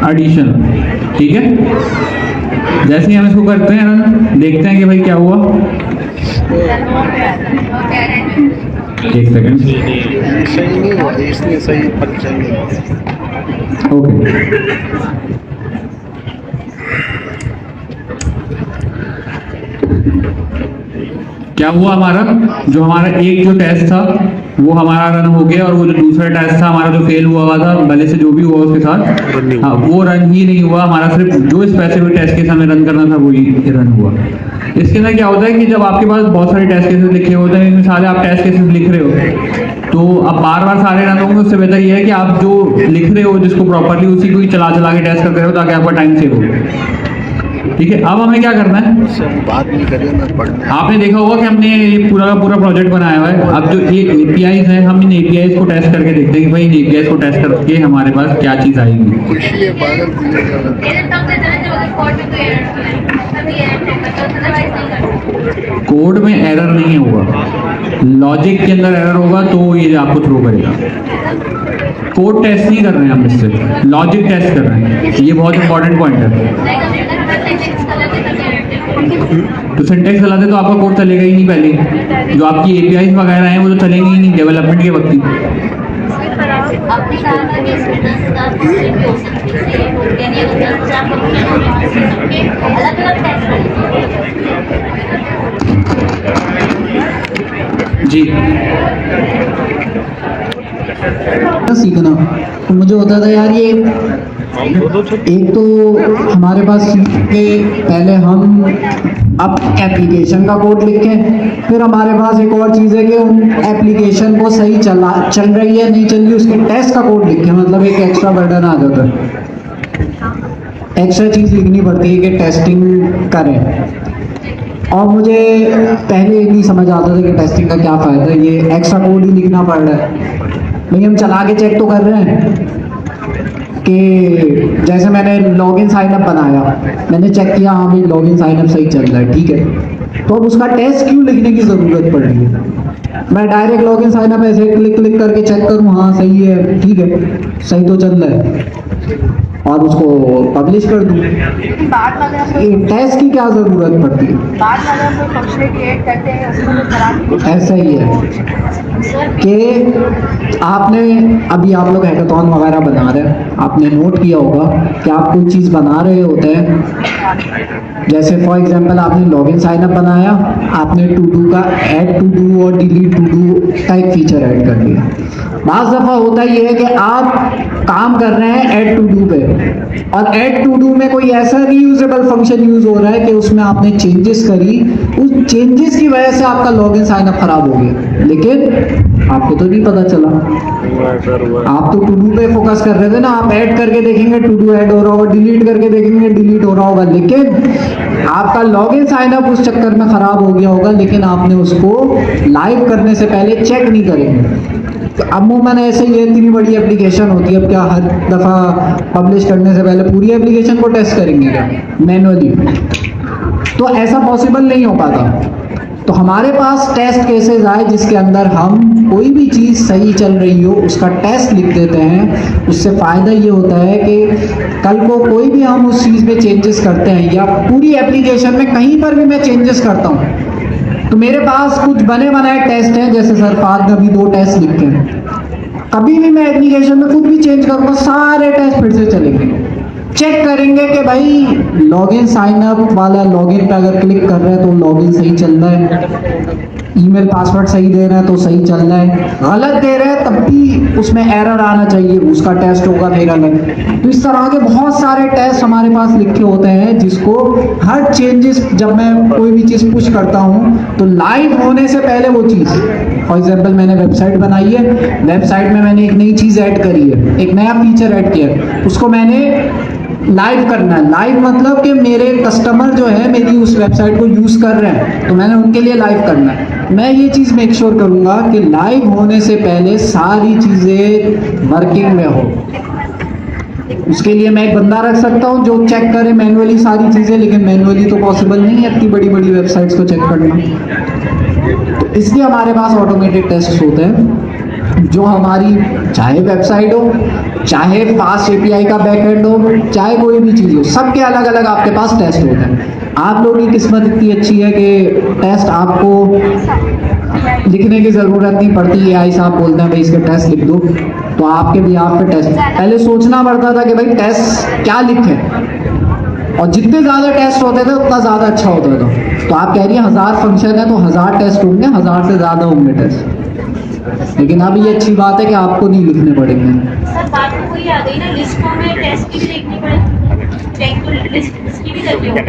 एडिशन, ठीक है। जैसे ही हम इसको करते हैं रन, देखते हैं कि भाई क्या हुआ। एक सेकंड, सही नहीं हुआ, इसलिए सही फंक्शन नहीं। ओके। क्या हुआ हमारा? जो हमारा एक जो टेस्ट था वो हमारा रन हो गया, और वो जो दूसरा टेस्ट था हमारा जो फेल हुआ था, भले से जो भी हुआ उसके साथ, हाँ वो रन ही नहीं हुआ हमारा, सिर्फ जो स्पेसिफिक टेस्ट केस हमें रन करना था वही रन हुआ। इसके अंदर क्या होता है कि जब आपके पास बहुत सारे टेस्ट केसेस लिखे होते हैं, इनमें सारे आप टेस्ट केसेस लिख रहे हो, तो अब बार बार सारे रन होंगे, उससे बेहतर ये है कि आप जो लिख रहे हो जिसको प्रॉपरली उसी को ही चला चला के टेस्ट करते रहो, ताकि आपका टाइम सेव हो। ठीक है, अब हमें क्या करना है, बात नहीं करिए मैं पढ़ने। आपने देखा होगा कि हमने ये पूरा का पूरा प्रोजेक्ट बनाया हुआ है। अब जो ये APIs हैं, हम इन APIs को टेस्ट करके देखते हैं कि भाई इन APIs को टेस्ट करके हमारे पास क्या चीज़ आएगी। खुशी है पागल मेरे तब से चले जो कोड में कोई एरर नहीं है, तभी एरर होगा, तो अदरवाइज नहीं करता। कोड में एरर नहीं होगा, लॉजिक के अंदर एरर होगा तो ये आपको थ्रो करेगा। कोड टेस्ट नहीं कर रहे हैं हम इससे, लॉजिक टेस्ट कर रहे हैं, ये बहुत इंपॉर्टेंट पॉइंट है। तो सिंटेक्स गलत है तो आपका कोड चलेगा ही नहीं, पहले जो आपकी APIs वगैरह हैं वो तो चलेंगी ही नहीं डेवलपमेंट के वक्त ही। अपनी कार का केस में 10 भी हो सकती है, यानी 10 सबके अलग-अलग टेस्ट जी सीखना तो मुझे होता था यार, ये एक तो हमारे पास सीख के पहले हम अब एप्लीकेशन का कोड लिखें, फिर हमारे पास एक और चीज़ है कि उन एप्लीकेशन को सही चल रही है नहीं चल रही उसके टेस्ट का कोड लिखें, मतलब एक एक्स्ट्रा बर्डन आ जाता है, एक्स्ट्रा चीज़ लिखनी पड़ती है कि टेस्टिंग करें। और मुझे पहले ये नहीं समझ आता था कि टेस्टिंग का क्या फ़ायदा है, ये एक्स्ट्रा कोड ही लिखना पड़ रहा है। भाई हम चला के चेक तो कर रहे हैं कि जैसे मैंने लॉगिन साइनअप बनाया, मैंने चेक किया हाँ भाई लॉगिन साइनअप सही चल रहा है, ठीक है, तो अब उसका टेस्ट क्यों लिखने की ज़रूरत पड़ रही है? मैं डायरेक्ट लॉगिन साइनअप ऐसे क्लिक करके चेक करूँ हाँ सही है, ठीक है, सही तो चल रहा है, और उसको पब्लिश कर दूँ। बाद में अगर ये टेस्ट की क्या ज़रूरत पड़ती है? बाद में अगर कोई फंक्शन क्रिएट करते हैं उसमें तो खराब ऐसा ही है कि आपने अभी आप लोग हैकाथॉन वगैरह बना रहे हैं, आपने नोट किया होगा कि आप कोई चीज़ बना रहे होते हैं, जैसे फॉर एग्जांपल आपने लॉगिन साइनअप बनाया, आपने टू डू का ऐड टू डू और डिलीट टू डू का एक फीचर ऐड कर दिया। बाज़ दफ़ा होता ये है कि आप काम कर रहे हैं ऐड टू डू पे, और ऐड टू डू में कोई ऐसा रीयूजेबल फंक्शन यूज़ हो रहा है कि उसमें आपने चेंजेस करी, उस चेंजेस की वजह से आपका लॉगिन साइनअप खराब हो गया, लेकिन आपको तो नहीं पता चला, आप तो टू डू पे फोकस कर रहे थे ना, आप ऐड करके देखेंगे टू डू ऐड हो रहा होगा, डिलीट करके देखेंगे डिलीट हो रहा होगा, लेकिन आपका लॉगिन साइनअप उस चक्कर में खराब हो गया होगा, लेकिन आपने उसको लाइव करने से पहले चेक नहीं करेंगे। तो अमूमन ऐसे ही इतनी बड़ी एप्लीकेशन होती है, अब क्या हर दफ़ा पब्लिश करने से पहले पूरी एप्लीकेशन को टेस्ट करेंगे क्या मैनुअली? तो ऐसा पॉसिबल नहीं हो पाता। तो हमारे पास टेस्ट केसेस आए जिसके अंदर हम कोई भी चीज़ सही चल रही हो उसका टेस्ट लिख देते हैं। उससे फ़ायदा ये होता है कि कल को कोई भी हम उस चीज़ में चेंजेस करते हैं, या पूरी एप्लीकेशन में कहीं पर भी मैं चेंजेस करता हूँ, तो मेरे पास कुछ बने बनाए टेस्ट हैं, जैसे सरफाद ने अभी 2 टेस्ट लिखे हैं, कभी भी मैं एप्लीकेशन में कुछ भी चेंज करूँगा सारे टेस्ट फिर से चलेंगे, चेक करेंगे कि भाई लॉगिन साइनअप वाला लॉगिन पे अगर क्लिक कर रहे हैं तो लॉगिन सही चल रहा है, ईमेल पासवर्ड सही दे रहे हैं तो सही चल रहा है, गलत दे रहे हैं तब भी उसमें एरर आना चाहिए, उसका टेस्ट होगा फिर अलग। तो इस तरह के बहुत सारे टेस्ट हमारे पास लिखे होते हैं, जिसको हर चेंजेस जब मैं कोई भी चीज़ पुश करता हूँ तो लाइव होने से पहले वो चीज़, फॉर एग्जाम्पल मैंने वेबसाइट बनाई है, वेबसाइट में मैंने एक नई चीज़ ऐड करी है, एक नया फीचर ऐड किया है, उसको मैंने लाइव करना है। लाइव मतलब कि मेरे कस्टमर जो है मेरी उस वेबसाइट को यूज़ कर रहे हैं, तो मैंने उनके लिए लाइव करना है। मैं ये चीज़ मेक श्योर करूँगा कि लाइव होने से पहले सारी चीज़ें वर्किंग में हो। उसके लिए मैं एक बंदा रख सकता हूँ जो चेक करे मैनुअली सारी चीज़ें, लेकिन मैनुअली तो पॉसिबल नहीं है इतनी बड़ी बड़ी वेबसाइट्स को चेक करना। तो इसलिए हमारे पास ऑटोमेटेड टेस्ट होते हैं, जो हमारी चाहे वेबसाइट हो, चाहे फास्ट API का बैकएंड हो, चाहे कोई भी चीज़ हो, सबके अलग अलग आपके पास टेस्ट होते हैं। आप लोगों की किस्मत इतनी अच्छी है कि टेस्ट आपको लिखने की ज़रूरत नहीं पड़ती। AI साहब बोलते हैं भाई इसके टेस्ट लिख दो, तो आपके भी आप पे टेस्ट, पहले सोचना पड़ता था कि भाई टेस्ट क्या लिखें, और जितने ज़्यादा टेस्ट होते थे उतना ज़्यादा अच्छा होता था। तो आप कह रही हैं 1000 फंक्शन है तो 1000 टेस्ट होंगे, 1000 से ज़्यादा होंगे टेस्ट। लेकिन अब ये अच्छी बात है कि आपको नहीं लिखने पड़ेंगे। सर बात तो वही आ गई ना, लिस्टों में टेस्ट की भी देखनी पड़ेगी, चेक तो लिस्ट इसकी भी करनी होगी।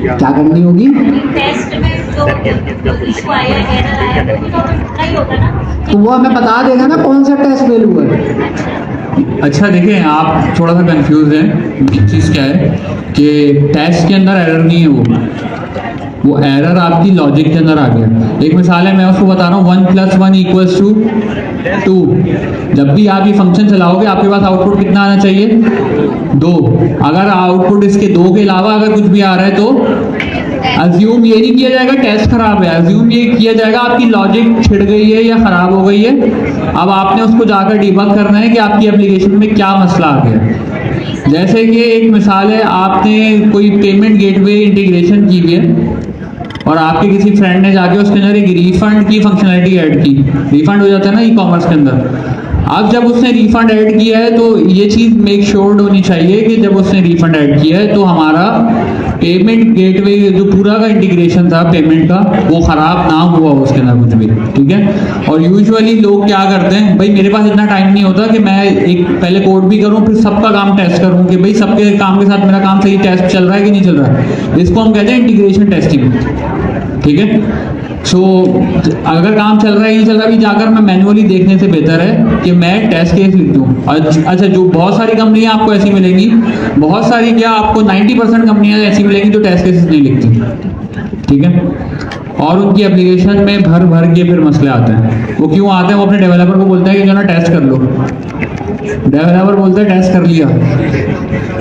क्या करनी होगी? टेस्ट में जो इशू आया एरर आया वो भी तो हमें ढूंढना ही होगा ना। तो वो हमें बता देगा ना कौन सा टेस्ट फेल हुआ है। अच्छा देखिए, आप थोड़ा सा कंफ्यूज हैं। एक चीज़ क्या है कि टेस्ट के अंदर एरर नहीं है, वो एरर आपकी लॉजिक के अंदर आ गया। एक मिसाल है, मैं उसको बता रहा हूँ 1 + 1 = 2। जब भी आप ये फंक्शन चलाओगे आपके पास आउटपुट कितना आना चाहिए? 2। अगर आउटपुट इसके 2 के अलावा अगर कुछ भी आ रहा है तो अज्यूम ये नहीं किया जाएगा टेस्ट खराब है, अज्यूम ये किया जाएगा आपकी लॉजिक छिड़ गई है या ख़राब हो गई है। अब आपने उसको जाकर डिबग करना है कि आपकी एप्लीकेशन में क्या मसला आ गया। जैसे कि एक मिसाल है, आपने कोई पेमेंट गेटवे इंटीग्रेशन की हुई है और आपके किसी फ्रेंड ने जाके उसके अंदर एक रिफंड की फंक्शनैलिटी ऐड की। रिफंड हो जाता है ना ई कॉमर्स के अंदर। अब जब उसने रिफंड ऐड किया है तो ये चीज़ मेक श्योर होनी चाहिए कि जब उसने रिफंड ऐड किया है तो हमारा पेमेंट गेटवे जो पूरा का इंटीग्रेशन था पेमेंट का वो ख़राब ना हुआ उसके अंदर कुछ भी, ठीक है। और यूजुअली लोग क्या करते हैं, भाई मेरे पास इतना टाइम नहीं होता कि मैं एक पहले कोड भी करूं फिर सबका काम टेस्ट करूं कि भाई सबके काम के साथ मेरा काम सही टेस्ट चल रहा है कि नहीं चल रहा है। इसको हम कहते हैं इंटीग्रेशन टेस्टिंग, ठीक है। सो अगर काम चल रहा है नहीं चल रहा, भी जाकर मैं मैनुअली देखने से बेहतर है कि मैं टेस्ट केस लिख दूँ। अच्छा, जो बहुत सारी कंपनियां आपको ऐसी मिलेंगी, बहुत सारी क्या आपको 90% कंपनियां ऐसी मिलेंगी जो टेस्ट केसेस नहीं लिखती, ठीक है। और उनकी एप्लीकेशन में भर भर के फिर मसले आते हैं। वो क्यों आते हैं? वो अपने डेवलपर को बोलते हैं कि जो ना टेस्ट कर लो, डेवलपर बोलते हैं टेस्ट कर लिया,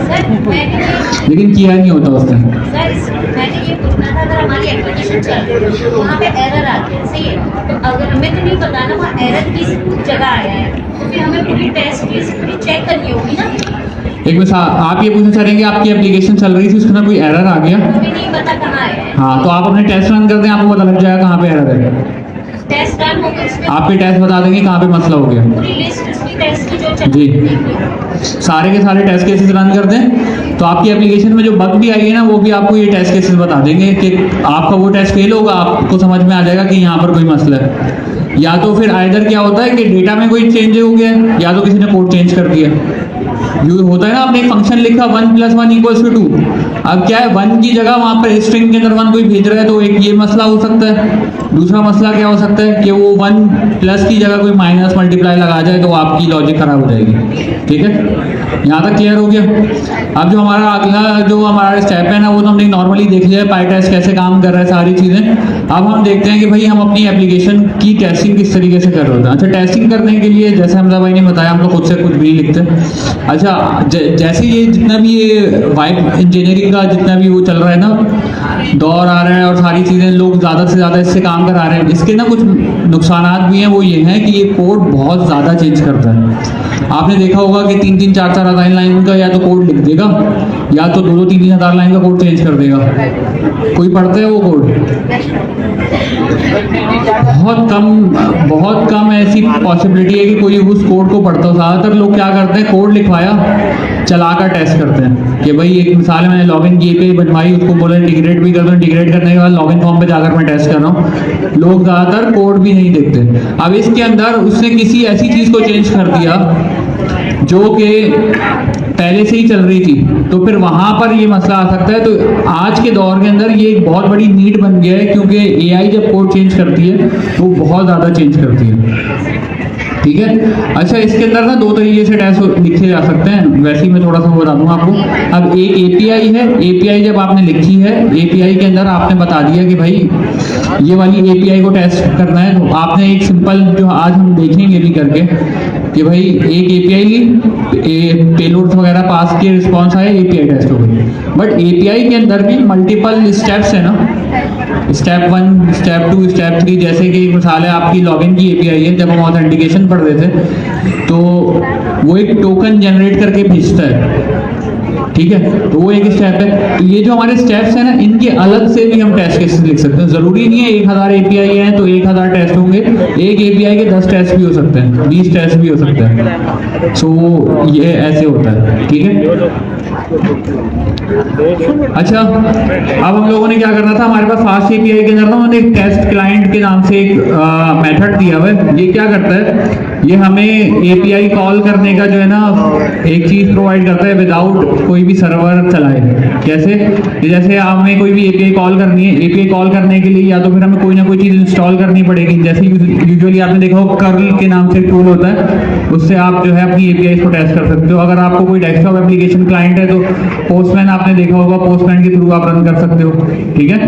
सर मैंने लेकिन किया नहीं होता उसने। मैंने ये पूछना था, अगर हमारी एप्लीकेशन चल रही है तो वहाँ पे एरर आती है, सही है, तो अगर हमें तो नहीं पता ना वहाँ एरर किस जगह आया है, तो फिर हमें पूरी टेस्ट केस पूरी चेक करनी होगी ना। एक मिसाल, आप ये पूछना चाह रहे हैं कि आपकी एप्लीकेशन चल रही थी उसके अंदर कोई एरर आ गया, हमें नहीं पता कहाँ आया है। हाँ, तो आप अपने टेस्ट रन कर दें, आपको पता लग जाएगा कहाँ पे एरर है। टेस्ट रन हो गया, उसमें आपके टेस्ट बता देंगे कहाँ पे मसला हो गया। पूरी लिस्ट उसकी टेस्ट की जो चल जी। रही है। सारे के सारे टेस्ट केसेस रन कर दें तो आपकी एप्लीकेशन में जो बग भी आई है ना वो भी आपको ये टेस्ट केसेस बता देंगे कि आपका वो टेस्ट फेल होगा, आपको समझ में आ जाएगा कि यहाँ पर कोई मसला है। या तो फिर आइदर क्या होता है कि डेटा में कोई चेंज हो गया है या तो किसी ने कोड चेंज कर दिया। यू होता है ना, आपने एक फंक्शन लिखा 1 + 1 = 2। अब क्या है, 1 की जगह वहाँ पर स्ट्रिंग के अंदर 1 कोई भेज रहा है तो एक ये मसला हो सकता है। दूसरा मसला क्या हो सकता है कि वो 1+ की जगह कोई माइनस मल्टीप्लाई लगा जाए तो आपकी लॉजिक खराब हो जाएगी, ठीक है। यहाँ तक क्लियर हो गया। अब जो हमारा अगला जो हमारा स्टेप है ना वो तो हमने नॉर्मली देख लिया है, पाईटेस्ट कैसे काम कर रहा है, सारी चीज़ें। अब हम देखते हैं कि भाई हम अपनी एप्लीकेशन की टेस्टिंग किस तरीके से कर रहे हैं। अच्छा, टेस्टिंग करने के लिए जैसे हमजा भाई ने बताया हम लोग खुद से कुछ भी नहीं लिखते। अच्छा, जैसे ये जितना भी ये वाइब इंजीनियरिंग का जितना भी वो चल रहा है ना, दौर आ रहा है और सारी चीज़ें लोग ज़्यादा से ज़्यादा इससे काम करा रहे हैं, इसके ना कुछ नुकसानात भी हैं। वो ये हैं कि ये कोड बहुत ज़्यादा चेंज करता है। आपने देखा होगा कि 3-3, 4-4 हज़ार लाइन का या तो कोड लिख देगा या तो 2-2, 3-3 हज़ार लाइन का कोड चेंज कर देगा। कोई पढ़ता है वो कोड? बहुत कम ऐसी पॉसिबिलिटी है कि कोई उस कोड को पढ़ता हो। ज़्यादातर लोग क्या करते हैं, कोड लिखवाया चलाकर टेस्ट करते हैं कि भाई एक मिसाल है, मैंने लॉगिन की API बनवाई, उसको बोला इंटीग्रेट भी कर दो, इंटीग्रेट करने के बाद लॉगिन फॉर्म पे जाकर मैं टेस्ट कर रहा हूँ। लोग ज़्यादातर कोड भी नहीं देखते। अब इसके अंदर उसने किसी ऐसी चीज़ को चेंज कर दिया जो कि पहले से ही चल रही थी, तो फिर वहाँ पर ये मसला आ सकता है। तो आज के दौर के अंदर ये एक बहुत बड़ी नीड बन गया है, क्योंकि AI जब कोड चेंज करती है वो बहुत ज़्यादा चेंज करती है, ठीक है। अच्छा, इसके अंदर ना 2 तरीके से टेस्ट लिखे जा सकते हैं, वैसे ही मैं थोड़ा सा बता दूँ आपको। अब एक API है, API जब आपने लिखी है, API के अंदर आपने बता दिया कि भाई ये वाली API को टेस्ट करना है, तो आपने एक सिंपल जो आज हम देखेंगे भी करके कि भाई एक API ली, पेलोड्स वगैरह पास किए, रिस्पॉन्स आया, API टेस्ट हो गई। बट API के अंदर भी मल्टीपल स्टेप्स है ना, स्टेप 1, स्टेप 2, स्टेप 3। जैसे कि एक मिसाल है आपकी लॉगिन की API है, जब हम ऑथेंटिकेशन पढ़ रहे थे तो वो एक टोकन जनरेट करके भेजता है। ठीक है, तो वो एक स्टेप है। तो ये जो हमारे स्टेप्स हैं ना, इनके अलग से भी हम टेस्ट केसेस लिख सकते हैं। जरूरी नहीं है 1000 एपीआई हैं तो 1000 टेस्ट होंगे, एक एपीआई के 10 टेस्ट भी हो सकते हैं, 20 टेस्ट भी हो सकते हैं। सो ये ऐसे होता है, ठीक है। अच्छा, अब हम लोगों ने क्या करना था, हमारे पास फास्ट एपीआई के अंदर ना उन्होंने एक टेस्ट क्लाइंट के नाम से एक मेथड दिया हुआ है। ये क्या करता है, ये हमें एपीआई कॉल करने का जो है ना एक चीज प्रोवाइड करता है विदाउट कोई भी सर्वर चलाए। कैसे, जैसे हमें कोई भी एपीआई कॉल करनी है, एपीआई कॉल करने के लिए या तो फिर हमें कोई ना कोई चीज इंस्टॉल करनी पड़ेगी। जैसे यूजुअली आपने देखा हो कर्ल के नाम से टूल होता है, उससे आप जो है अपनी एपीआई को टेस्ट कर सकते हो। अगर आपको कोई डेस्कटॉप एप्लीकेशन क्लाइंट है तो पोस्टमैन आपने देखा होगा, पोस्टमैन के थ्रू आप रन कर सकते हो, ठीक है।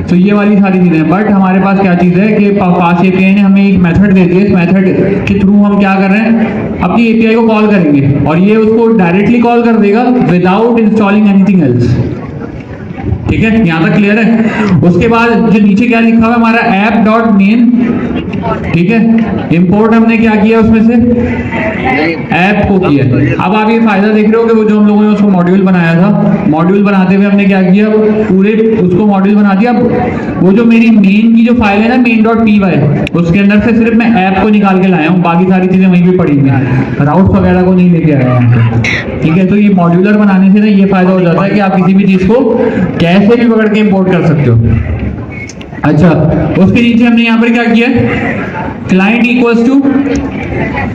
तो ये वाली सारी चीजें हैं। बट हमारे पास क्या चीज है कि फास्ट एपीआई ने हमें एक मेथड दे दिया, इस मेथड के थ्रू हम क्या कर रहे हैं, अपनी एपीआई को कॉल करेंगे और ये उसको डायरेक्टली कॉल कर देगा विदाउट इंस्टॉलिंग एनीथिंग एल्स। ठीक है, यहाँ तक क्लियर है। उसके बाद जो नीचे क्या लिखा हुआ है हमारा ऐप डॉट मेन, ठीक है, इंपोर्ट हमने क्या किया उसमें से ऐप को किया। अब आप ये फायदा देख रहे हो कि वो जो हम लोगों ने उसको मॉड्यूल बनाया था, मॉड्यूल बनाते हुए हमने क्या किया, पूरे उसको मॉड्यूल बना दिया। वो जो मेरी मेन की जो फाइल है ना main.py, उसके अंदर से सिर्फ मैं ऐप को निकाल के लाया हूँ, बाकी सारी चीजें वहीं पे पड़ी हुई हैं, राउट्स वगैरह को नहीं लेके आया हूँ। ठीक है, तो ये मॉड्यूलर बनाने से ना ये फायदा हो जाता है कि आप किसी भी चीज को कैसे भी पकड़ के इंपोर्ट कर सकते हो। अच्छा, उसके नीचे हमने यहाँ पर क्या किया, client equals to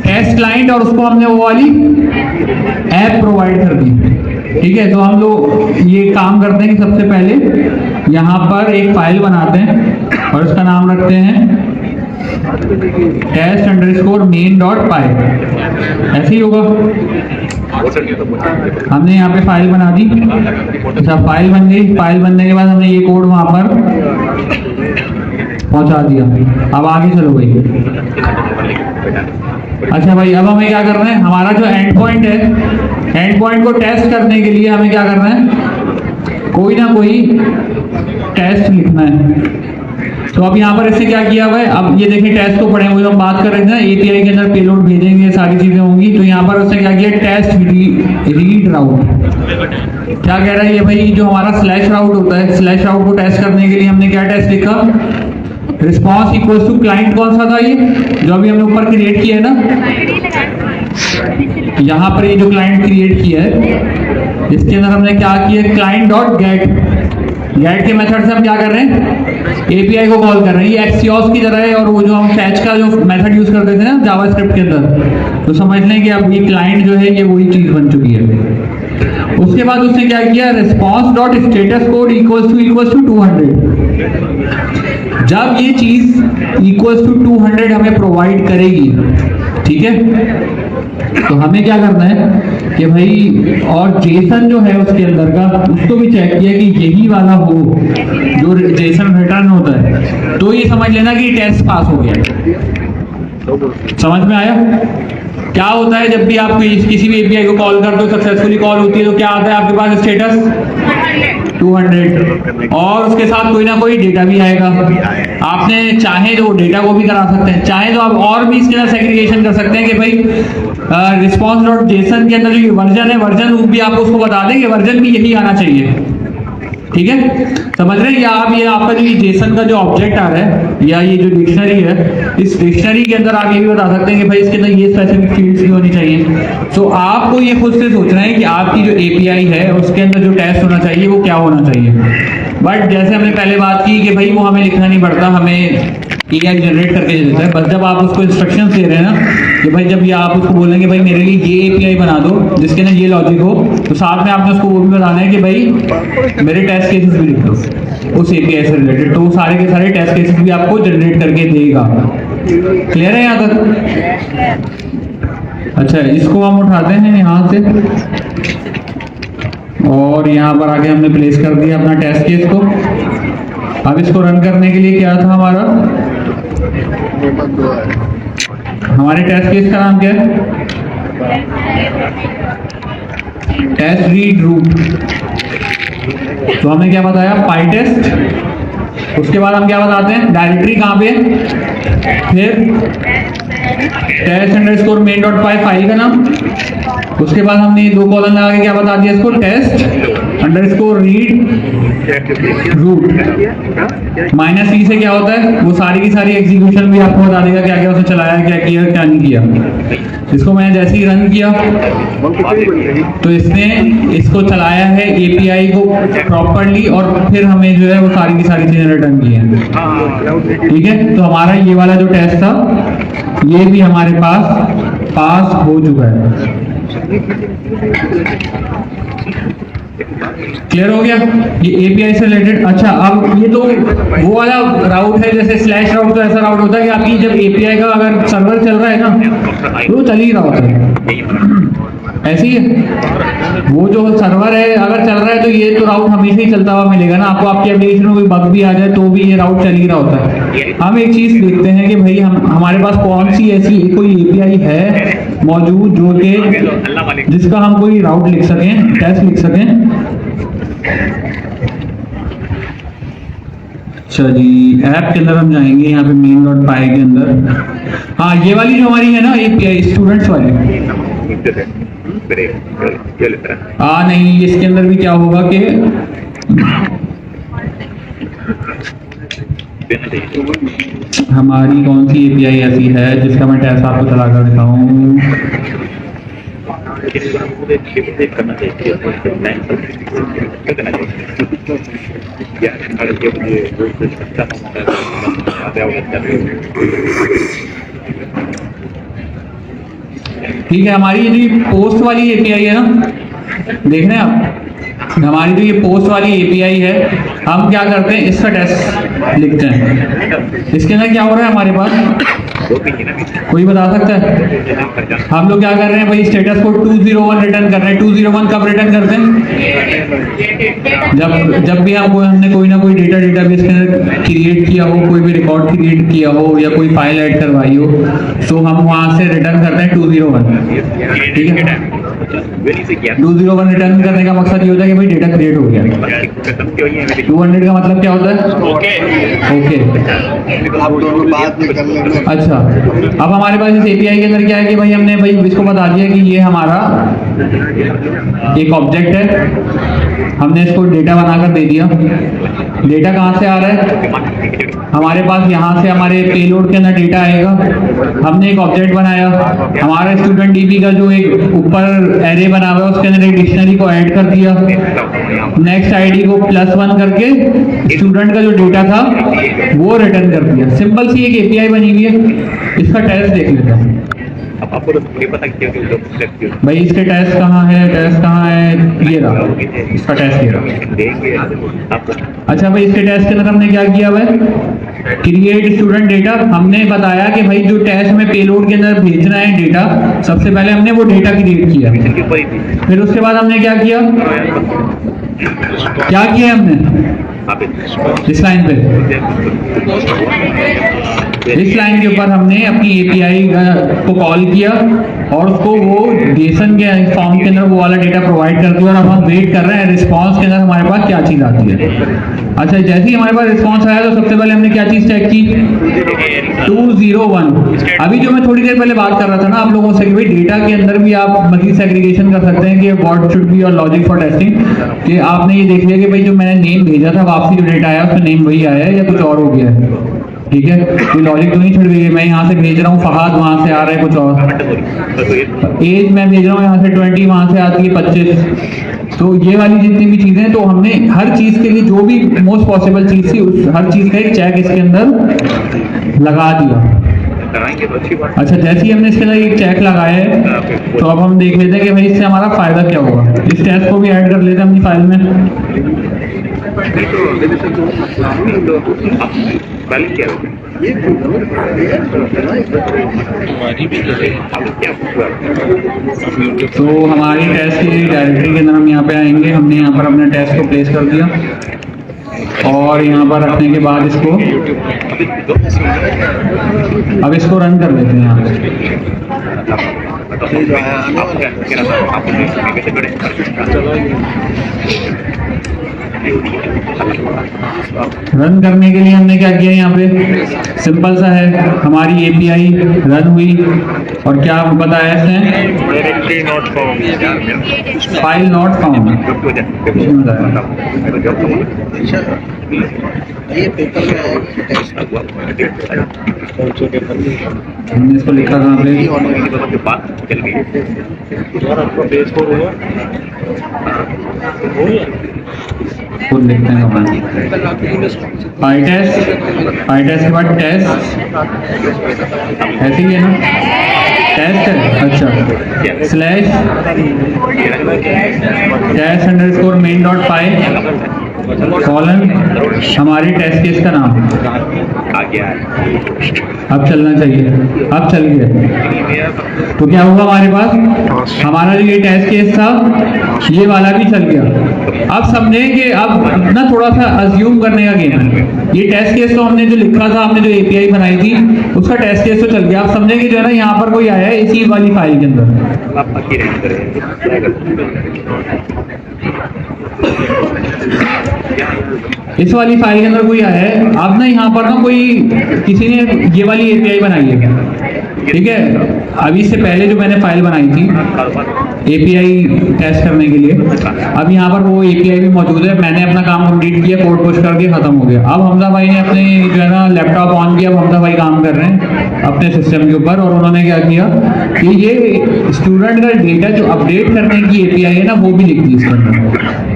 test client, और उसको हमने वो वाली ऐप प्रोवाइड कर दी। ठीक है, तो हम लोग ये काम करते हैं कि सबसे पहले यहाँ पर एक फाइल बनाते हैं और उसका नाम रखते हैं test_main.py, ऐसे ही होगा। हमने यहाँ पे फाइल बना दी। अच्छा, फाइल बन गई, फाइल बनने के बाद हमने ये कोड वहां पर पहुंचा दिया। अब आगे चलो भाई। अच्छा भाई, अब हमें क्या करना है, हमारा जो एंड पॉइंट है, एंड पॉइंट को टेस्ट करने के लिए हमें क्या करना है, कोई ना कोई टेस्ट लिखना है। तो अब यहाँ पर इससे क्या किया हुआ है, अब ये देखिए टेस्ट को पढ़े हुए हम बात कर रहे थे ना, एपीआई के अंदर पेलोड भेजेंगे, सारी चीजें होंगी। तो यहाँ पर उसने क्या किया, टेस्ट रीड राउट। क्या कह रहा है ये भाई, जो हमारा स्लैश राउट होता है, स्लैश राउट को टेस्ट करने के लिए हमने क्या टेस्ट लिखा, रिस्पॉन्स इक्वल्स टू क्लाइंट कौन सा था, ये जो अभी हमने ऊपर क्रिएट किया है ना, यहाँ पर ये जो क्लाइंट क्रिएट किया है इसके अंदर हमने क्या किया, क्लाइंट डॉट गेट। गेट के मेथड से हम क्या कर रहे हैं, एपीआई को कॉल कर रहे हैं। ये एक्सियोस की तरह है, और वो जो हम फैच का जो मेथड यूज करते थे ना जावास्क्रिप्ट के अंदर, तो समझ लें कि अब ये क्लाइंट जो है ये वही चीज बन चुकी है। उसके बाद उसने क्या किया, response dot status code equals to 200। जब ये चीज इक्वल्स टू 200 हमें प्रोवाइड करेगी, ठीक है, तो हमें क्या करना है कि भाई, और जेसन जो है उसके अंदर का, उसको भी चेक किया कि यही वाला हो जो जेसन रिटर्न होता है, तो ये समझ लेना कि टेस्ट पास हो गया। समझ में आया? क्या होता है जब भी आप किसी भी एपीआई को कॉल करते हो, सक्सेसफुली कॉल होती है, तो क्या आता है आपके पास स्टेटस 200, और उसके साथ कोई ना कोई डेटा भी आएगा। आपने चाहे तो डेटा को भी करा सकते हैं, चाहे तो आप और भी इसके अंदर सेग्रीगेशन कर सकते हैं कि भाई रिस्पॉन्स डॉट जेसन के अंदर जो वर्जन है, वर्जन भी आप उसको बता दें कि वर्जन भी यही आना चाहिए। ठीक है, समझ रहे हैं? या आप ये आपका जो जेसन का जो ऑब्जेक्ट आ रहा है या ये जो डिक्शनरी है, इस डिक्शनरी के अंदर आप ये भी बता सकते हैं कि भाई इसके अंदर ये स्पेसिफिक फील्ड्स भी होनी चाहिए। तो आपको ये खुद से सोचना है कि आपकी जो एपीआई है उसके अंदर जो टेस्ट होना चाहिए वो क्या होना चाहिए। बट जैसे हमने पहले बात की कि भाई वो हमें लिखना नहीं पड़ता, हमें एआई जनरेट करके दे देता है। बस जब आप उसको इंस्ट्रक्शंस दे रहे हैं ना कि भाई जब ये आप उसको बोलेंगे भाई मेरे लिए ये एपीआई बना दो जिसके अंदर ये लॉजिक हो, तो साथ में आपने उसको वो भी बताना है कि भाई मेरे टेस्ट केसेस भी लिख दो उस एपीआई से रिलेटेड, तो वो सारे के सारे टेस्ट केसेस भी आपको जनरेट करके देगा। क्लियर है यहाँ तक? अच्छा, इसको हम उठाते हैं यहाँ से और यहाँ पर आके हमने प्लेस कर दिया अपना टेस्ट केस को। अब इसको रन करने के लिए क्या था हमारा, हमारे टेस्ट केस का नाम क्या है, टेस्ट रीड रूट। तो हमने क्या बताया, पाई टेस्ट। उसके बाद हम क्या बताते हैं, डायरेक्टरी कहाँ पे, फिर test_main.py फाइल का नाम, उसके बाद हमने ये 2 कॉलम लगा के क्या बता दिया इसको, test underscore read root. -e से क्या होता है, वो सारी की सारी एग्जीक्यूशन भी आपको बता देगा क्या क्या उसने चलाया, क्या किया क्या नहीं किया। इसको मैंने जैसे ही रन किया तो इसने इसको चलाया है एपीआई को प्रॉपरली, और फिर हमें जो है वो सारी की सारी चीजें रिटर्न की हैं। ठीक है, तो हमारा ये वाला जो टेस्ट था ये भी हमारे पास हो चुका है। क्लियर हो गया ये एपीआई से रिलेटेड। अच्छा, अब ये तो वो वाला राउट है, जैसे स्लैश राउट तो ऐसा राउट होता है कि आपकी जब एपीआई का अगर सर्वर चल रहा है ना तो वो चल ही रहा होता है, ऐसे ही है। वो जो सर्वर है अगर चल रहा है तो ये तो राउट हमेशा ही चलता हुआ मिलेगा ना आपको। आपकी एप्लीकेशन में कोई बग भी आ जाए तो भी ये राउट चल ही रहा होता है। हम एक चीज देखते हैं कि भाई हमारे पास कौन सी ऐसी कोई एपीआई है मौजूद जो कि जिसका हम कोई राउट लिख सकें, टेस्ट लिख सकें। अच्छा जी, ऐप के अंदर हम जाएंगे, यहाँ पे main.py के अंदर। हाँ, ये वाली जो हमारी है ना एपीआई स्टूडेंट्स वाली, नहीं इसके अंदर भी क्या होगा कि हमारी कौन सी एपीआई ऐसी है जिसका मैं टेस्ट आपको चला कर दिखाऊं। ठीक है, हमारी ये जो पोस्ट वाली एपीआई है ना, देख रहे हैं आप, हमारी जो ये पोस्ट वाली एपीआई है, हम क्या करते हैं इसका टेस्ट लिखते हैं। इसके अंदर क्या हो रहा है हमारे पास, कोई बता सकता है? हम लोग क्या कर रहे हैं भाई, स्टेटस कोड 201 रिटर्न कर रहे हैं। 201 कब रिटर्न करते हैं? जब भी हमने कोई ना कोई डेटाबेस के अंदर क्रिएट किया हो, कोई भी रिकॉर्ड क्रिएट किया हो या कोई फाइल ऐड करवाई हो, तो हम वहां से रिटर्न करते हैं 201। ठीक है, 201 रिटर्न करने का मकसद ये होता है कि भाई डेटा क्रिएट हो गया। 200 का मतलब क्या होता है? ओके। अच्छा, अब हमारे पास इस एपीआई के अंदर क्या है कि भाई हमने भाई इसको बता दिया कि ये हमारा एक ऑब्जेक्ट है, हमने इसको डेटा बनाकर दे दिया। डेटा कहाँ से आ रहा है? हमारे पास यहाँ से हमारे पेलोड के अंदर डेटा आएगा। हमने एक ऑब्जेक्ट बनाया, हमारा स्टूडेंट डीबी का जो एक ऊपर एरे बना हुआ है उसके अंदर एक डिक्शनरी को ऐड कर दिया। नेक्स्ट आईडी को +1 करके स्टूडेंट का जो डेटा था वो रिटर्न कर दिया। सिंपल सी एक एपीआई बनी हुई है। इसका टेस्ट देख लेते हैं। अब आपको तो पता क्या भाई इसके टेस्ट कहाँ है? टेस्ट कहाँ है? ये रहा इसका टेस्ट, ये रहा। अच्छा भाई, इसके टेस्ट के अंदर हमने क्या किया हुआ है, क्रिएट स्टूडेंट डेटा। हमने बताया कि भाई जो टेस्ट में पेलोड के अंदर भेजना है डेटा, सबसे पहले हमने वो डेटा क्रिएट किया। फिर उसके बाद हमने क्या किया हमने इस लाइन पे, इस लाइन के ऊपर हमने अपनी एपीआई को कॉल किया और उसको वो जेसन के फॉर्म के अंदर वो वाला डेटा प्रोवाइड कर दिया। और अब हम वेट कर रहे हैं रिस्पांस के अंदर हमारे पास क्या चीज़ आती है। अच्छा, जैसे ही हमारे पास रिस्पांस आया तो सबसे पहले हमने क्या चीज़ चेक की, 201। अभी जो मैं थोड़ी देर पहले बात कर रहा था ना आप लोगों से कि भाई डेटा के अंदर भी आप मजीद सेग्रीगेशन कर सकते हैं कि what should be your logic for testing, कि आपने ये देख लिया कि भाई जो मैंने नेम भेजा था वापसी जो डेटा आया उसमें नेम वही आया है या कुछ और हो गया है। ठीक है, कोई लॉजिक तो नहीं छिड़ गई है। मैं यहाँ से भेज रहा हूँ फहाद, वहाँ से आ रहा है कुछ और। एज मैं भेज रहा हूँ यहाँ से 20, वहाँ से आती है 25। तो ये वाली जितनी भी चीज़ें, तो हमने हर चीज़ के लिए जो भी मोस्ट पॉसिबल चीज़ थी उस हर चीज़ का एक चेक इसके अंदर लगा दिया। अच्छा, जैसे ही हमने इसके अंदर एक चेक लगाया है तो अब हम देख लेते हैं कि भाई इससे हमारा फ़ायदा क्या होगा। इस टेस्ट को भी ऐड कर लेते हैं अपनी फाइल में। तो हमारी टेस्ट की डायरेक्टरी के अंदर हम यहाँ पे आएंगे। हमने यहाँ पर अपने टेस्ट को प्लेस कर दिया और यहाँ पर रखने के बाद इसको अब इसको रन कर देते हैं यहाँ पे। रन करने के लिए हमने क्या किया यहाँ पे, सिंपल सा है, हमारी एपीआई रन हुई और क्या बताया इसने, directly not found. File not found. ये पेपर में है टेस्ट हमने इसको लिखा कहाँ पे, और आपका बेस कोड हुआ खुद लिखते हैं हमारे पाई टेस्ट के बाद टेस्ट, ऐसे ही है ना, टेस्ट है, अच्छा, slash test underscore main dot py colon हमारी टेस्ट केस का नाम। अब चलना चाहिए, अब चल गया, तो क्या होगा हमारे पास, हमारा जो ये टेस्ट केस था ये वाला भी चल गया। अब समझें कि अब ना थोड़ा सा अज्यूम करने का गेम है, ये टेस्ट केस तो हमने जो लिखा था, हमने जो एपीआई बनाई थी उसका टेस्ट केस तो चल गया। आप समझें कि जो है ना यहाँ पर कोई आया है इसी वाली फाइल के अंदर, इस वाली फाइल के अंदर कोई आया है। अब ना यहाँ पर ना कोई किसी ने ये वाली एपीआई बनाई है, ठीक है। अभी इससे पहले जो मैंने फाइल बनाई थी एपीआई टेस्ट करने के लिए, अब यहाँ पर वो एपीआई भी मौजूद है। मैंने अपना काम कंप्लीट किया, कोड पुश कर दिया, खत्म हो गया। अब हमजा भाई ने अपने जो है ना लैपटॉप ऑन किया, अब हमजा भाई काम कर रहे हैं अपने सिस्टम के ऊपर, और उन्होंने क्या किया कि ये स्टूडेंट का डेटा जो अपडेट करने की एपीआई है ना वो भी लिख दी इसके अंदर।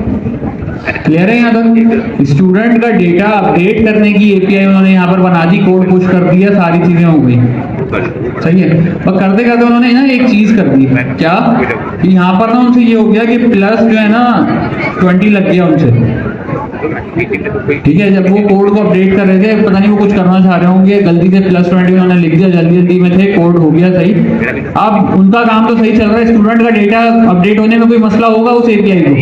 क्लियर है यहाँ तक, स्टूडेंट का डेटा अपडेट करने की एपीआई उन्होंने यहाँ पर बना दी, कोड पुश कर दिया, सारी चीजें हो गई, सही है। पर करते करते उन्होंने ना एक चीज कर दी, क्या कि यहाँ पर ना उनसे ये हो गया कि प्लस जो है ना 20 लग गया उनसे, ठीक है। जब वो कोड को अपडेट कर रहे थे, पता नहीं वो कुछ करना चाह रहे होंगे, गलती से +20 उन्होंने लिख दिया, जल्दी जल्दी में थे, कोड हो गया सही। अब उनका काम तो सही चल रहा है, स्टूडेंट का डेटा अपडेट होने में कोई मसला होगा उस एपीआई को,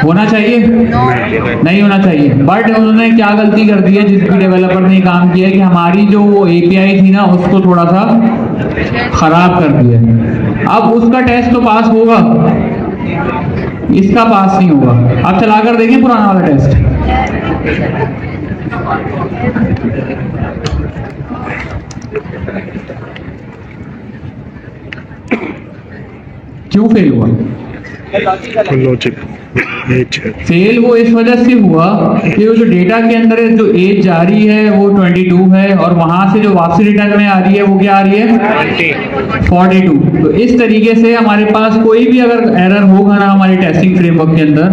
होना चाहिए, नहीं होना चाहिए। बट उन्होंने क्या गलती कर दी है, जिस भी डेवलपर ने काम किया है कि हमारी जो वो एपीआई थी ना उसको थोड़ा सा खराब कर दिया। अब उसका टेस्ट तो पास होगा, इसका पास नहीं होगा। अब चलाकर देखें पुराना वाला टेस्ट, क्यों फेल हुआ? लॉजिक फेल वो इस वजह से हुआ कि वो जो डेटा के अंदर जो एज जा रही है वो 22 है, और वहां से जो वापसी रिटर्न में आ रही है वो क्या आ रही है 42। तो इस तरीके से हमारे पास कोई भी अगर एरर होगा ना हमारे टेस्टिंग फ्रेमवर्क के अंदर,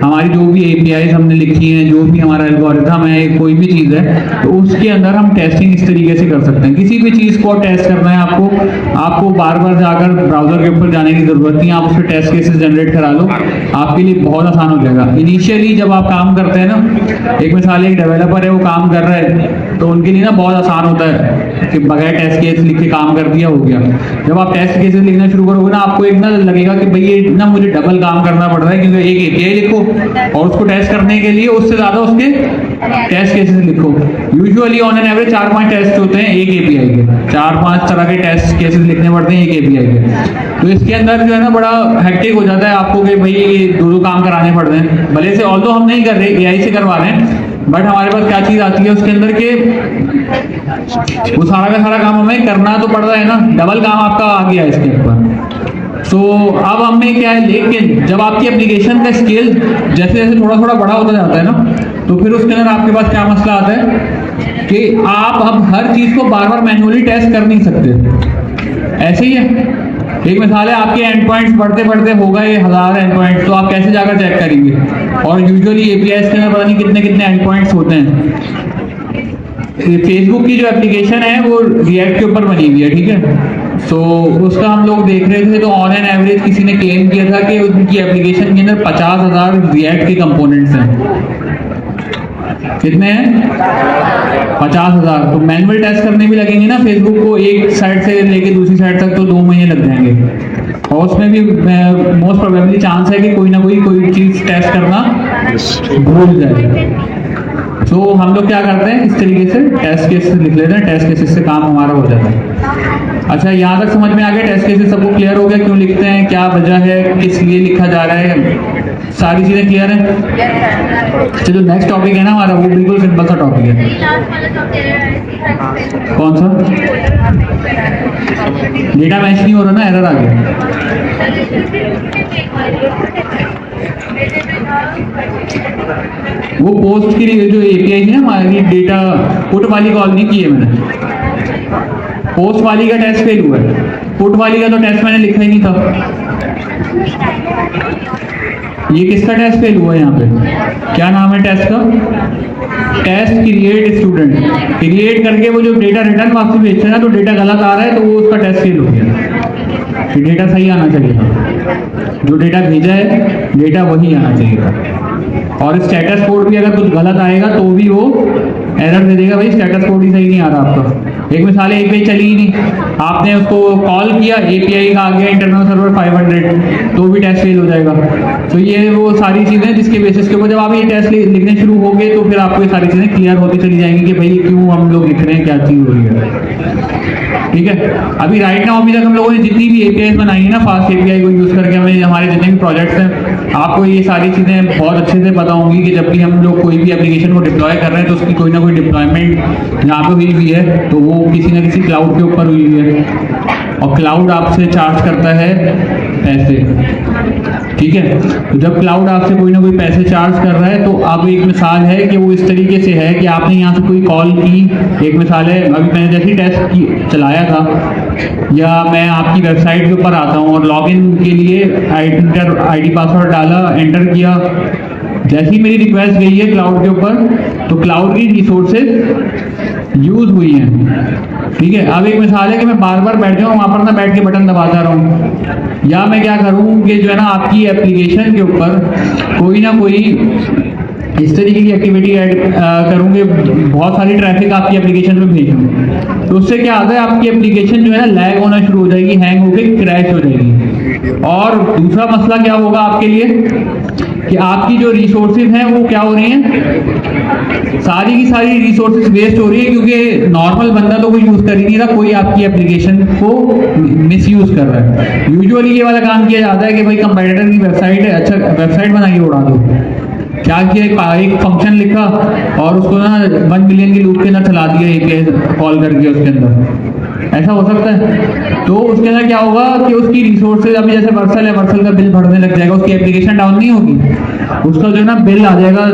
हमारी जो भी एपीआई हमने लिखी है, जो भी हमारा एल्गोरिथम है, कोई भी चीज है, तो उसके अंदर हम टेस्टिंग इस तरीके से कर सकते हैं। किसी भी चीज को टेस्ट करना है आपको बार बार जाकर ब्राउजर के ऊपर जाने की जरूरत नहीं है, आप उसके टेस्ट केसेस जनरेट करा लो, आपके लिए बहुत आसान हो जाएगा। इनिशियली जब आप काम करते हैं ना, एक मिसाल एक डेवलपर है वो काम कर रहा है तो उनके लिए ना बहुत आसान होता है कि बगैर टेस्ट केस लिख के काम कर दिया, हो गया। जब आप टेस्ट केसेस लिखना शुरू करोगे ना, आपको एक ना लगेगा कि भाई ये ना मुझे डबल काम करना पड़ रहा है, क्योंकि एक एपीआई लिखो और उसको टेस्ट करने के लिए उससे ज्यादा उसके टेस्ट केसेस लिखो। Usually on an average 4-5 test होते हैं एक एपीआई के, 4-5 तरह के टेस्ट केसेस लिखने पड़ते हैं एक एपीआई के। तो इसके अंदर जो है ना बड़ा हेक्टिक हो जाता है आपको कि भाई ये दो काम कराने पड़ रहे हैं। भले से ऑल्दो हम नहीं कर रहे, एआई से करवा रहे हैं, बट हमारे पास क्या चीज आती है उसके अंदर के वो सारा का सारा काम हमें करना तो पड़ रहा है ना, डबल काम आपका आ गया इसके ऊपर। सो अब हमें क्या है, लेकिन जब आपकी एप्लीकेशन का स्केल जैसे जैसे थोड़ा थोड़ा बड़ा होता जाता है ना, तो फिर उसके अंदर आपके पास क्या मसला आता है कि आप अब हर चीज को बार बार मैन्युअली टेस्ट कर नहीं सकते। ऐसे ही है, एक मिसाल है आपके एंड पॉइंट्स बढ़ते बढ़ते हो गए 1000 एंड पॉइंट्स, तो आप कैसे जाकर चेक करेंगे? और यूजुअली एपीआई के अंदर पता नहीं कितने कितने एंड पॉइंट्स होते हैं। फेसबुक की जो एप्लीकेशन है वो रिएक्ट के ऊपर बनी हुई है, ठीक है। सो उसका हम लोग देख रहे थे, तो ऑन एन एवरेज किसी ने क्लेम किया था कि उनकी एप्लीकेशन के अंदर 50,000 रिएक्ट के कंपोनेंट्स हैं। कितने हैं? 50,000। तो मैनुअल टेस्ट करने भी लगेंगे ना फेसबुक को, एक साइड से लेके दूसरी साइड तक, तो 2 महीने लग जाएंगे। और उसमें भी मोस्ट प्रोबेबली चांस है कि कोई ना कोई चीज टेस्ट करना भूल जाए। तो हम लोग क्या करते हैं, इस तरीके से टेस्ट केस लिख लेते हैं, टेस्ट केसेस से काम हमारा हो जाता है। अच्छा, यहाँ तक समझ में आ गया? टेस्ट केसेस सबको क्लियर हो गया, क्यों लिखते हैं, क्या वजह है, किस लिए लिखा जा रहा है? सारी चीज़ें क्लियर हैं? चलो नेक्स्ट टॉपिक है ना हमारा, वो बिल्कुल सिंपल सा टॉपिक है। लास्ट वाला जो कह रहे हैं कौन सा? डेटा मैच नहीं हो रहा ना, एरर आ गया। वो पोस्ट के लिए जो एपीआई है हमारी, डेटा पुट वाली कॉल नहीं की है मैंने, पोस्ट वाली का टेस्ट फेल हुआ है, पुट वाली का तो टेस्ट मैंने लिखा ही नहीं था। ये किसका टेस्ट फेल हुआ है यहाँ पे? क्या नाम है टेस्ट का? Test create student. क्रिएट करके वो जो डेटा रिटर्न वापसी भेजते हैं ना, तो डेटा गलत आ रहा है तो वो उसका टेस्ट फेल हो गया। फिर डेटा सही आना चाहिए था, जो डेटा भेजा है डेटा वही आना चाहिए था। और स्टेटस कोड भी अगर कुछ गलत आएगा तो भी वो एरर दे देगा, भाई स्टेटस कोड ही सही नहीं आ रहा आपका। एक मिसाल है, एपीआई चली ही नहीं, आपने उसको कॉल किया, एपीआई का आ गया इंटरनल सर्वर 500, तो भी टेस्ट फेल हो जाएगा। तो ये वो सारी चीज़ें जिसके बेसिस के ऊपर जब आप ये टेस्ट लिखने शुरू हो गए तो फिर आपको ये सारी चीज़ें क्लियर होती चली जाएंगी कि भाई क्यों हम लोग लिख रहे हैं, क्या चीज़ हो रही है। ठीक है, अभी राइट नाउ अभी तक हम लोगों ने जितनी भी एपीआई बनाई है ना, फास्ट एपीआई को यूज़ करके हमें हमारे जितने भी प्रोजेक्ट्स हैं, आपको ये सारी चीज़ें बहुत अच्छे से पता होंगी कि जब भी हम लोग कोई भी एप्लीकेशन को डिप्लॉय कर रहे हैं तो उसकी कोई ना कोई डिप्लॉयमेंट यहाँ पे हुई हुई है, तो वो किसी ना किसी क्लाउड के ऊपर हुई हुई है, और क्लाउड आपसे चार्ज करता है पैसे। ठीक है, तो जब क्लाउड आपसे कोई ना कोई पैसे चार्ज कर रहा है, तो अब एक मिसाल है कि वो इस तरीके से है कि आपने यहाँ से कोई कॉल की, एक मिसाल है अभी मैंने जैसे ही टेस्ट चलाया था, या मैं आपकी वेबसाइट के ऊपर आता हूँ और लॉगिन के लिए आईडी पासवर्ड डाला, एंटर किया, जैसे ही मेरी रिक्वेस्ट गई है क्लाउड के ऊपर, तो क्लाउड की रिसोर्सेज यूज हुई हैं। ठीक है, अब एक मिसाल है कि मैं बार बार बैठ जाऊँ वहाँ पर ना, बैठ के बटन दबाता रहूँ, या मैं क्या करूँ कि जो है ना आपकी एप्लीकेशन के ऊपर कोई ना कोई इस तरीके की एक्टिविटी ऐड करूँगे, बहुत सारी ट्रैफिक आपकी एप्लीकेशन में भेजूँ, तो उससे क्या आता है, आपकी एप्लीकेशन जो है ना लैग होना शुरू हो जाएगी, हैंग होकर क्रैश हो जाएगी। और दूसरा मसला क्या होगा आपके लिए कि आपकी जो रिसोर्सेज हैं वो क्या हो रही हैं, सारी की सारी रिसोर्सेज वेस्ट हो रही है, क्योंकि नॉर्मल बंदा तो कोई यूज़ कर ही नहीं रहा, कोई आपकी एप्लीकेशन को मिसयूज़ कर रहा है। यूजुअली ये वाला काम किया जाता है कि भाई कंपेटिटर की वेबसाइट है, अच्छा वेबसाइट बना के उड़ा दो। क्या किया, एक फंक्शन लिखा और उसको ना 1 मिलियन के लूप के अंदर चला दिया एपीआई कॉल करके उसके अंदर, ऐसा हो सकता है। तो उसके अंदर क्या होगा कि उसकी रिसोर्सेज, अभी जैसे वर्सल है, वर्सल का बिल भरने लग जाएगा, उसकी एप्लीकेशन डाउन नहीं होगी, उसका जो है ना बिल आ जाएगा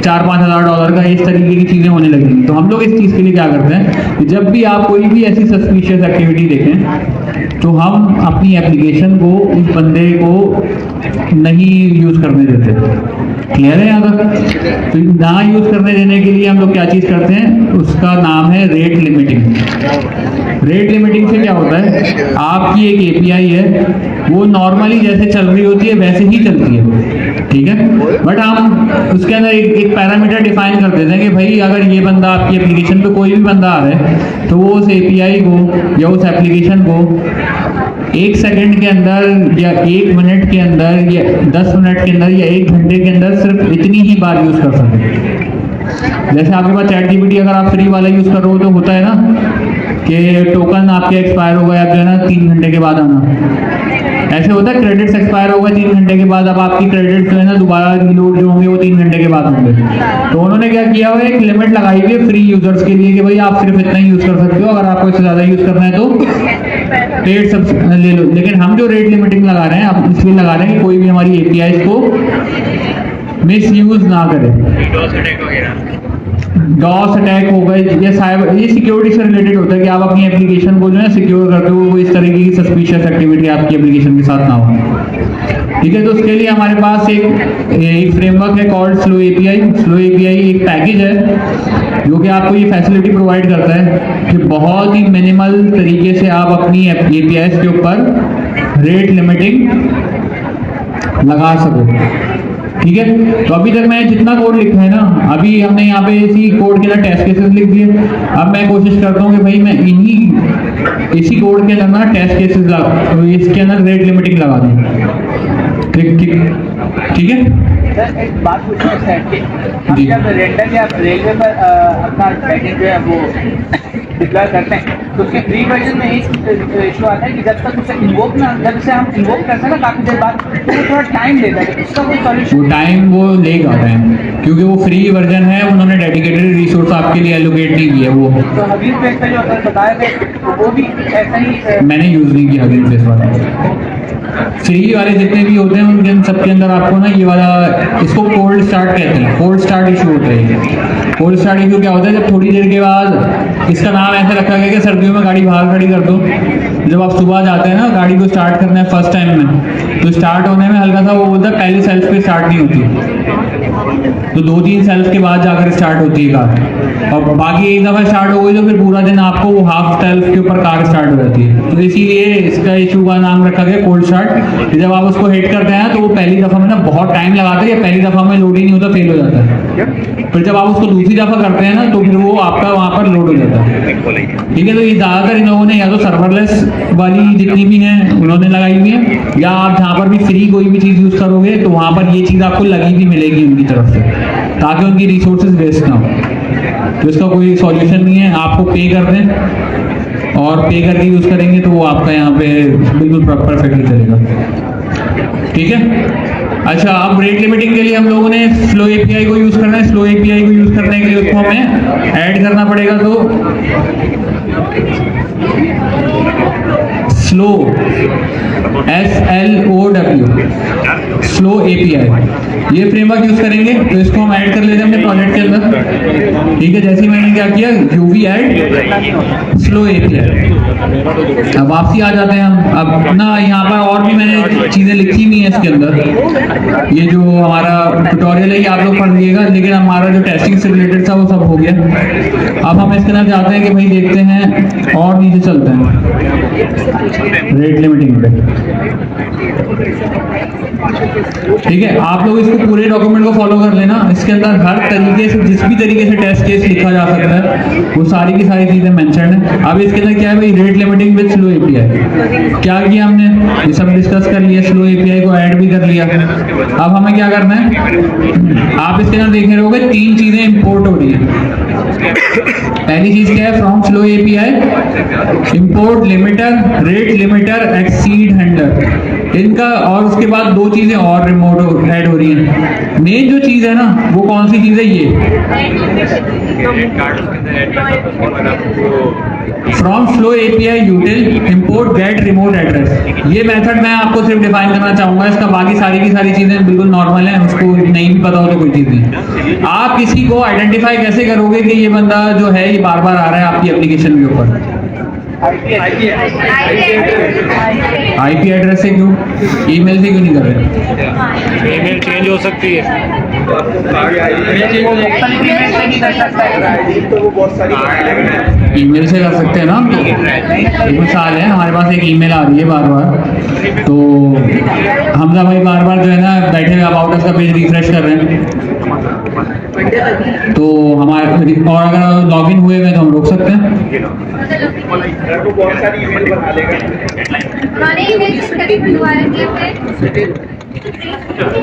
$4-5 हज़ार का, इस तरीके की चीज़ें होने लगेंगी। तो हम लोग इस चीज़ के लिए क्या करते हैं कि जब भी आप कोई भी ऐसी सस्पिशियस एक्टिविटी देखें तो हम अपनी एप्लीकेशन को उस बंदे को नहीं यूज़ करने देते। क्लियर है यहाँ तक? तो ना यूज़ करने देने के लिए हम लोग क्या चीज़ करते हैं, उसका नाम है रेट लिमिटिंग। रेट लिमिटिंग से क्या होता है, आपकी एक एपीआई है, वो नॉर्मली जैसे चल रही होती है वैसे ही चलती है, ठीक है, बट हम उसके अंदर एक पैरामीटर डिफाइन कर देते हैं कि भाई अगर ये बंदा आपकी एप्लीकेशन पे कोई भी बंदा आ रहा है, तो वो उस एपीआई को या उस एप्लीकेशन को 1 सेकंड के अंदर या 1 मिनट के अंदर या 10 मिनट के अंदर या 1 घंटे के अंदर सिर्फ इतनी ही बार यूज़ कर सके। जैसे आपके पास चैट जीपीटी अगर आप फ्री वाला यूज़ कर रहे हो तो होता है ना कि टोकन आपके एक्सपायर हो गए, आप जो है ना 3 घंटे के बाद आना, ऐसे होता है। क्रेडिट्स एक्सपायर हो गए 3 घंटे के बाद, अब आपकी क्रेडिट जो है ना दोबारा रीलोड जो होंगे वो 3 घंटे के बाद होंगे। तो उन्होंने क्या किया हुआ है, एक लिमिट लगाई हुई है फ्री यूजर्स के लिए कि भाई आप सिर्फ इतना ही यूज़ कर सकते हो, अगर आपको इससे ज़्यादा यूज़ करना है तो पेड सब ले लो। लेकिन हम जो रेट लिमिटिंग लगा रहे हैं, आप इसलिए लगा रहे हैं कि कोई भी हमारी एपीआई को मिस यूज़ ना करे। डॉस अटैक हो गए या साइबर, ये सिक्योरिटी से रिलेटेड होता है कि आप अपनी एप्लीकेशन को जो है सिक्योर करते हो, वो इस तरीके की सस्पिशियस एक्टिविटी आपकी एप्लीकेशन के साथ ना हो। ठीक है, तो उसके लिए हमारे पास एक फ्रेमवर्क है called slow API. Slow API एक पैकेज है जो कि आपको ये फैसिलिटी प्रोवाइड करता है कि बहुत ही मिनिमल तरीके से आप अपनी एपीआई के ऊपर रेट लिमिटिंग लगा सको। ठीक है, तो अभी तक मैं जितना कोड लिखा है ना, अभी हमने यहाँ पे इसी कोड के अंदर टेस्ट केसेस लिख दिए। अब मैं कोशिश करता हूँ कि भाई मैं इसी कोड के अंदर ना टेस्ट केसेस तो इसके अंदर रेट लिमिटिंग लगा दूँ। ठीक है। सर एक बात पूछना है कि हम जब रेंडर या रेलवे पर अपना पैकेज जो है वो डिप्लॉय करते हैं तो उसके फ्री वर्जन में एक इशू आता है कि जब तक उसे इन्वोक ना, जब से हम इन्वोक करते हैं ना काफ़ी देर बाद, तो वो थोड़ा टाइम लेता है, उसका कोई सॉल्यूशन? वो टाइम वो लेगा टाइम, क्योंकि वो फ्री वर्जन है, उन्होंने डेडिकेटेड रिसोर्स आपके लिए एलोकेट नहीं किया वो। तो हबीब फेस पे जो बताया था वो भी ऐसा ही मैंने यूज़ नहीं किया हबीब फेस वाला। फ्री वाले जितने भी होते हैं उनके सबके अंदर आपको ना ये वाला, इसको कोल्ड स्टार्ट कहते हैं, कोल्ड स्टार्ट इशू होता है। कोल्ड स्टार्ट इशू क्या होता है, जब थोड़ी देर के बाद, इसका नाम ऐसा रखा गया कि सर्दियों में गाड़ी बाहर खड़ी कर दो, जब आप सुबह जाते हैं ना गाड़ी को स्टार्ट करना है फर्स्ट टाइम में, तो स्टार्ट होने में हल्का सा वो बोलता है पहले सेल्फ पे स्टार्ट नहीं होती, तो 2-3 सेल्फ के बाद जाकर स्टार्ट होती है कार, और बाकी एक दफ़ा स्टार्ट हो गई तो फिर पूरा दिन आपको वो हाफ सेल्फ के ऊपर कार स्टार्ट हो जाती है। तो इसीलिए इसका इशू का नाम रखा गया कोल्ड स्टार्ट। जब आप उसको हिट करते हैं तो वो पहली दफ़ा में ना बहुत टाइम लगाता है, या पहली दफ़ा में लोड ही नहीं होता, फेल हो जाता है। फिर जब आप उसको दूसरी दफ़ा करते हैं ना तो फिर वो आपका वहाँ पर लोड हो जाता है। ठीक है, तो ये ज़्यादातर इन लोगों ने या तो सर्वरलेस वाली जितनी भी हैं उन्होंने लगाई हुई है, या आप जहाँ पर भी फ्री कोई भी चीज़ यूज़ करोगे तो वहाँ पर ये चीज़ आपको लगी भी मिलेगी उनकी तरफ से, ताकि उनकी रिसोर्सेज वेस्ट ना हो। तो इसका कोई सॉल्यूशन नहीं है, आपको पे कर दें और पे करके यूज़ करेंगे तो वो आपका यहाँ पे बिल्कुल परफेक्टली चलेगा। ठीक है, अच्छा, अब रेट लिमिटिंग के लिए हम लोगों ने स्लो एपीआई को यूज़ करना है। स्लो एपीआई को यूज़ करने के लिए उसको हमें ऐड करना पड़ेगा, तो स्लो SLOW स्लो एपीआई ये फ्रेमवर्क यूज करेंगे, तो इसको हम ऐड कर लेते हैं अपने प्रोजेक्ट के अंदर। ठीक है, जैसे ही मैंने क्या किया, UV ऐड स्लो एपीआई। अब वापसी आ जाते हैं हम। अब ना यहाँ पर और भी मैंने चीज़ें लिखी हुई हैं इसके अंदर, ये जो हमारा ट्यूटोरियल है ये आप लोग पढ़ लीजिएगा, लेकिन हमारा जो टेस्टिंग से रिलेटेड था वो सब हो गया। अब हम इसके अंदर जाते हैं कि भाई देखते हैं और नीचे चलते हैं रेट लिमिटिंग पे। ठीक है, आप लोग इसको पूरे डॉक्यूमेंट को फॉलो कर लेना। इसके अंदर हर तरीके से, जिस भी तरीके से टेस्ट केस लिखा जा सकता है, वो सारी की सारी चीज़ें मेंशन है। अब इसके अंदर क्या है भाई, rate limiting with slow API क्या किया हमने, ये सब डिस्कस कर लिया, स्लो एपीआई को ऐड भी कर लिया। अब हमें क्या करना है, आप इसके अंदर देख रहे होगे 3 चीज़ें इंपोर्ट हो रही है। पहली चीज क्या है, from slow API import limiter, rate limiter, exceed handler, इनका, और उसके बाद 2 चीजें और रिमोट ऐड हो रही हैं। मेन जो चीज है ना वो कौन सी चीज है, ये from slow API util import get remote address. ये मेथड मैं आपको सिर्फ डिफाइन करना चाहूंगा, इसका बाकी सारी की सारी चीजें बिल्कुल नॉर्मल है, उसको नहीं भी पता हो तो कोई चीज नहीं। आप किसी को आइडेंटिफाई कैसे करोगे कि ये बंदा जो है ये बार बार आ रहा है आपकी एप्लीकेशन के ऊपर, आईपी एड्रेस से क्यों, ईमेल से क्यों नहीं कर रहे? ईमेल चेंज हो सकती है, ईमेल से कर सकते हैं ना हम। तो एक मिसाल है, हमारे पास एक ईमेल आ रही है बार बार, तो हमजा भाई बार बार जो है ना बैठे हुए अबाउट अस का पेज रिफ्रेश कर रहे हैं, तो हमारे, और अगर लॉगिन हुए हुए तो हम रोक सकते हैं।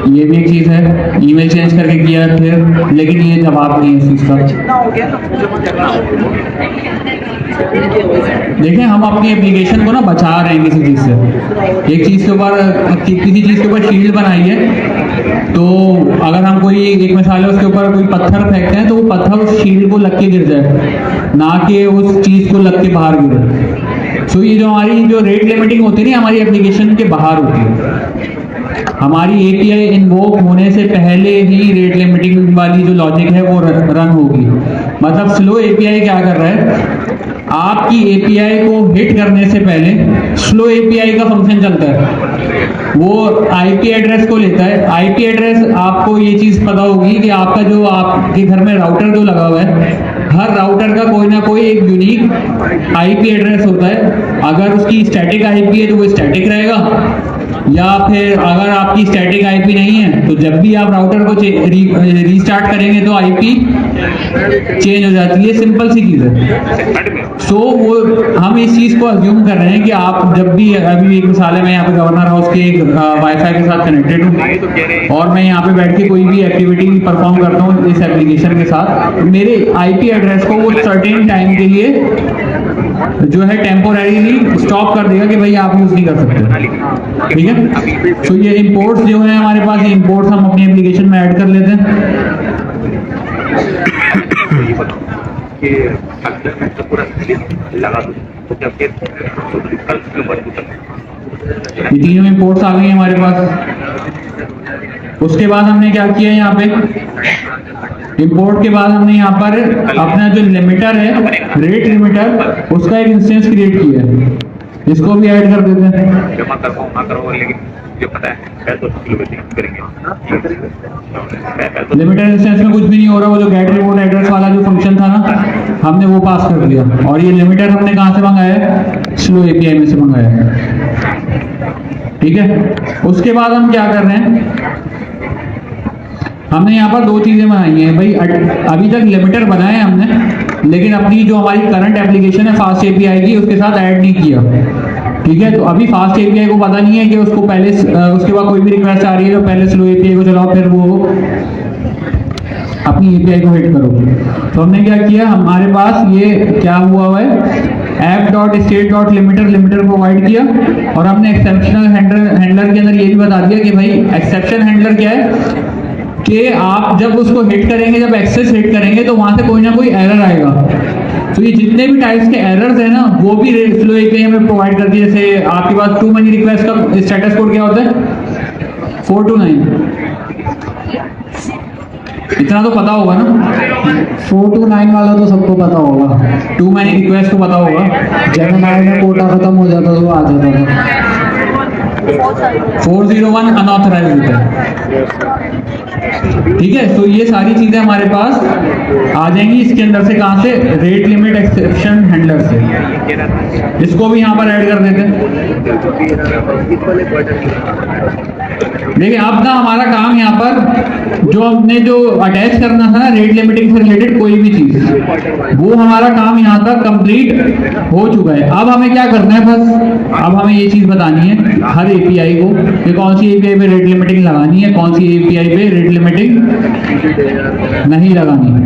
ये भी एक चीज़ है, ईमेल चेंज करके किया फिर, लेकिन ये जवाब नहीं है इस चीज़ का। देखें, हम अपनी एप्लीकेशन को ना बचा रहे हैं किसी चीज़ से। एक चीज़ के ऊपर, किसी चीज़ के ऊपर शील्ड बनाई है, तो अगर हम कोई, एक मिसाल है, उसके ऊपर कोई पत्थर फेंकते हैं तो वो पत्थर उस शील्ड को लग के गिर जाए, ना कि उस चीज़ को लग के बाहर गिरे। सो ये जो हमारी जो रेट लिमिटिंग होती है ना, हमारी एप्लीकेशन के बाहर होती है। हमारी एपीआई इन्वोक होने से पहले ही रेट लिमिटिंग वाली जो लॉजिक है वो रन होगी। मतलब स्लो एपीआई क्या कर रहा है, आपकी एपीआई को हिट करने से पहले स्लो एपीआई का फंक्शन चलता है, वो आईपी एड्रेस को लेता है। आईपी एड्रेस, आपको ये चीज़ पता होगी कि आपका जो आपके घर में राउटर जो लगा हुआ है, हर राउटर का कोई ना कोई एक यूनिक आईपी एड्रेस होता है। अगर उसकी स्टैटिक आईपी है तो वो स्टैटिक रहेगा, या फिर अगर आपकी स्टैटिक आईपी नहीं है तो जब भी आप राउटर को रीस्टार्ट करेंगे तो आईपी चेंज हो जाती है, सिंपल सी चीज़ है। सो वो हम इस चीज़ को अज्यूम कर रहे हैं कि आप जब भी, अभी एक मिसाल है, मैं यहाँ पे गवर्नर हाउस के एक वाईफाई के साथ कनेक्टेड हूँ और मैं यहाँ पे बैठ के कोई भी एक्टिविटी परफॉर्म करता हूँ इस एप्लीकेशन के साथ, तो मेरे आईपी एड्रेस को वो सर्टेन टाइम के लिए जो है टेम्पोरेरीली स्टॉप कर देगा कि भाई आप यूज नहीं कर सकते। ठीक है, तो ये इंपोर्ट्स जो है हमारे पास, ये इंपोर्ट्स हम अपनी एप्लीकेशन में ऐड कर लेते हैं। कि अगर मैं तो पूरा लगा दूँ तो क्या फिर कल ये तीनों इंपोर्ट्स आ गई हमारे पास। उसके बाद हमने क्या किया यहाँ पे, इंपोर्ट के बाद हमने यहाँ पर अपना जो लिमिटर है, रेट लिमिटर, उसका एक इंस्टेंस क्रिएट किया है, इसको भी ऐड कर देते हैं। जमा करवाऊँ ना करवाऊँ, लेकिन जो पता है तो करेंगे। लिमिटर इंस्टेंस में कुछ भी नहीं हो रहा, वो जो गेट रिमोट एड्रेस वाला जो फंक्शन था ना, हमने वो पास कर दिया। और ये लिमिटर हमने कहाँ से मंगाया है, स्लो एपीआई में से मंगाया है। ठीक है, उसके बाद हम क्या कर रहे हैं, हमने यहाँ पर दो चीजें बनाई हैं भाई। अभी तक लिमिटर बनाए हमने, लेकिन अपनी जो हमारी करंट एप्लीकेशन है फास्ट एपीआई की, उसके साथ ऐड नहीं किया। ठीक है, तो अभी फास्ट एपीआई को पता नहीं है कि उसको पहले उसके बाद कोई भी रिक्वेस्ट आ रही है तो पहले स्लो एपीआई को चलाओ, फिर वो अपनी एपीआई को हिट करो। तो हमने क्या किया, हमारे पास ये क्या हुआ है, app.state.limiter लिमिटर प्रोवाइड किया, और हमने एक्सेप्शनल हैंडलर के अंदर ये भी बता दिया कि भाई एक्सेप्शन हैंडलर क्या है, कि आप जब उसको हिट करेंगे, जब एक्सेस हिट करेंगे तो वहां से कोई ना कोई एरर आएगा। तो ये जितने भी टाइप्स के एरर्स है ना, वो भी स्लो एपीआई हमें प्रोवाइड करती है। जैसे आपके पास टू मनी रिक्वेस्ट का स्टेटस कोड क्या होता है, 429, इतना तो पता होगा ना। 429 वाला तो सबको पता होगा, टू मनी रिक्वेस्ट को पता होगा। जेमिनी में कोटा खत्म हो जाता तो आ जाता था। 401 अनऑथराइज्ड होता है। ठीक है, तो ये सारी चीजें हमारे पास आ जाएंगी इसके अंदर से। कहां से, रेट लिमिट एक्सेप्शन हैंडलर से। इसको भी यहाँ पर ऐड कर देते हैं। देखिए अब ना हमारा काम यहाँ पर जो हमने जो अटैच करना था ना रेट लिमिटिंग से रिलेटेड कोई भी चीज, वो हमारा काम यहाँ तक कंप्लीट हो चुका है। अब हमें क्या करना है, बस अब हमें ये चीज बतानी है हर एपीआई को कि कौन सी एपीआई पे रेट लिमिटिंग लगानी है, कौन सी एपीआई पे रेट लिमिटिंग नहीं लगानी है।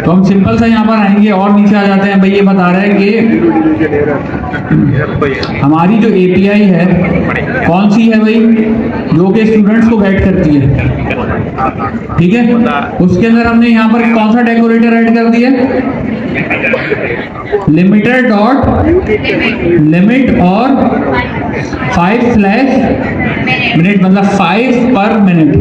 तो हम सिंपल सा यहाँ पर आएंगे और नीचे आ जाते हैं। भाई ये बता रहा है कि हमारी जो एपीआई है कौन सी है भाई, जो कि स्टूडेंट्स को गाइड करती है। ठीक है, उसके अंदर हमने यहाँ पर कौन सा डेकोरेटर ऐड कर दिया, लिमिटर डॉट लिमिट और 5/मिनट, मतलब 5 पर मिनट।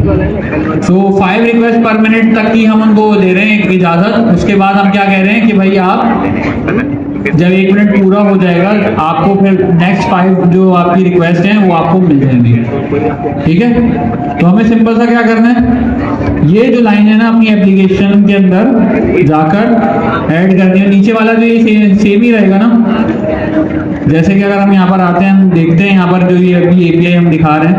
तो 5 रिक्वेस्ट पर मिनट तक की हम उनको दे रहे हैं इजाजत। उसके बाद हम क्या कह रहे हैं कि भाई आप जब 1 मिनट पूरा हो जाएगा, आपको फिर नेक्स्ट 5 जो आपकी रिक्वेस्ट हैं वो आपको मिल जाएंगी। ठीक है, तो हमें सिंपल सा क्या करना है, ये जो लाइन है ना अपनी एप्लीकेशन के अंदर जाकर ऐड करनी है। नीचे वाला जो ये सेम ही रहेगा ना, जैसे कि अगर हम यहाँ पर आते हैं, हम देखते हैं यहाँ पर जो ये अभी एपीआई हम दिखा रहे हैं,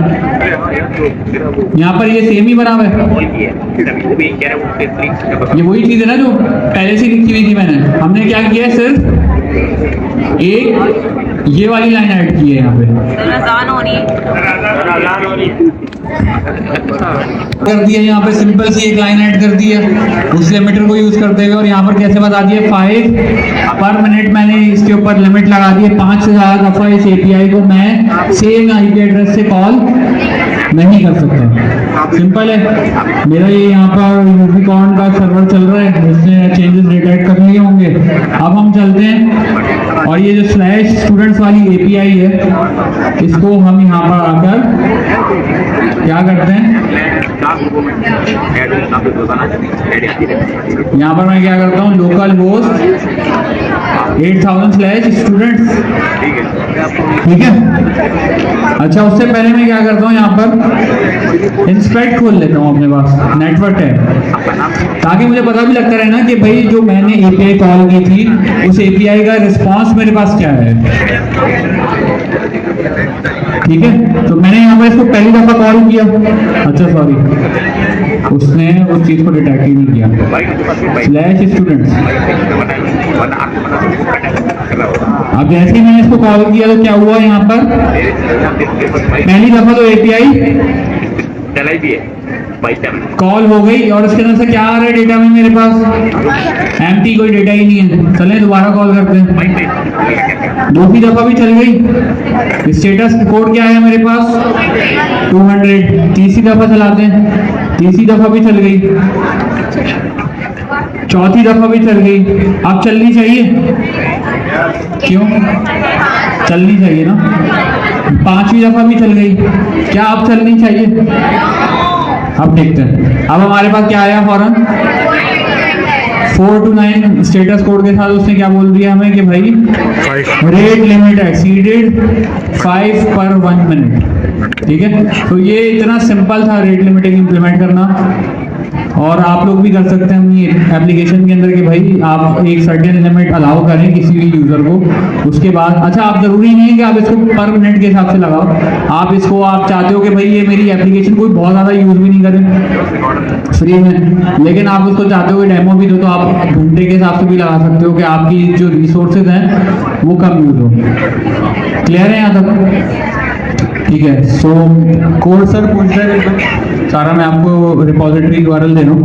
यहाँ पर ये सेम ही बना हुआ है। ये वही चीज है ना जो पहले से लिखी हुई थी मैंने। हमने क्या किया है, सिर्फ एक ये वाली लाइन ऐड की है यहाँ पे, कर दिया यहाँ पे सिंपल सी एक लाइन ऐड कर दी है उस लिमिटर को यूज करते हुए। और यहाँ पर कैसे बता दिया, 5 पर मिनट मैंने इसके ऊपर लिमिट लगा दी है। 5 से ज्यादा दफा इस एपीआई को मैं सेम आईपी एड्रेस से कॉल नहीं कर सकता। सिंपल है। मेरा ये यहाँ पर यूनिकॉर्न का सर्वर चल रहा है, उसने चेंजेस रिटाइट कर लिए होंगे। अब हम चलते हैं और ये जो /स्टूडेंट्स वाली एपीआई है, इसको हम यहाँ पर आकर क्या करते हैं, यहाँ पर मैं क्या करता हूँ, लोकल होस्ट 8000/students। ठीक है, अच्छा उससे पहले मैं क्या करता हूँ, यहाँ पर इंस्पेक्ट खोल लेता हूँ अपने पास नेटवर्क टैब, ताकि मुझे पता भी लगता रहे ना कि भाई जो मैंने एपीआई कॉल की थी उस एपीआई का रिस्पांस मेरे पास क्या है। ठीक है, तो मैंने मैंने यहाँ पर इसको पहली दफा कॉल किया, अच्छा सॉरी, उसने उस चीज को डिटेक्ट ही नहीं किया। स्लैश स्टूडेंट्स, अब जैसे ही मैंने इसको कॉल किया तो क्या हुआ यहाँ पर, पहली दफा तो एपीआई चलाई भी है कॉल हो गई और उसके अंदर से क्या आ रहा है डेटा में मेरे पास, एम्प्टी, कोई डेटा ही नहीं है। चलें दोबारा कॉल करते हैं। दूसरी दफा भी चल गई, स्टेटस कोड क्या है मेरे पास 200। तीसरी दफा चलाते हैं, तीसरी दफा भी चल गई, चौथी दफा भी चल गई। अब चलनी चाहिए, क्यों चलनी चाहिए ना। पांचवी दफा भी चल गई, क्या अब चलनी चाहिए। अब देखते हैं, अब हमारे पास क्या आया फौरन 429 स्टेटस कोड के साथ उसने क्या बोल दिया हमें कि भाई रेट लिमिट एक्सीडेड 5 पर 1 मिनट। ठीक है, तो ये इतना सिंपल था रेट लिमिटिंग इंप्लीमेंट करना, और आप लोग भी कर सकते हैं अपनी एप्लीकेशन के अंदर कि भाई आप एक सर्टेन लिमिट अलाउ करें किसी भी यूजर को। उसके बाद अच्छा, आप जरूरी नहीं है कि आप इसको पर मिनट के हिसाब से लगाओ, आप इसको आप चाहते हो कि भाई ये मेरी एप्लीकेशन कोई बहुत ज़्यादा यूज भी नहीं करे फ्री में, लेकिन आप उसको चाहते हो कि डेमो भी दो, तो आप घंटे के हिसाब से भी लगा सकते हो कि आपकी जो रिसोर्सेज हैं वो कम यूज हो। क्लियर है यहाँ तक? ठीक है, सो कोड सर पूछ रहे हैं एकदम सारा, मैं आपको रिपोजिटरी यूआरएल दे रहा हूँ।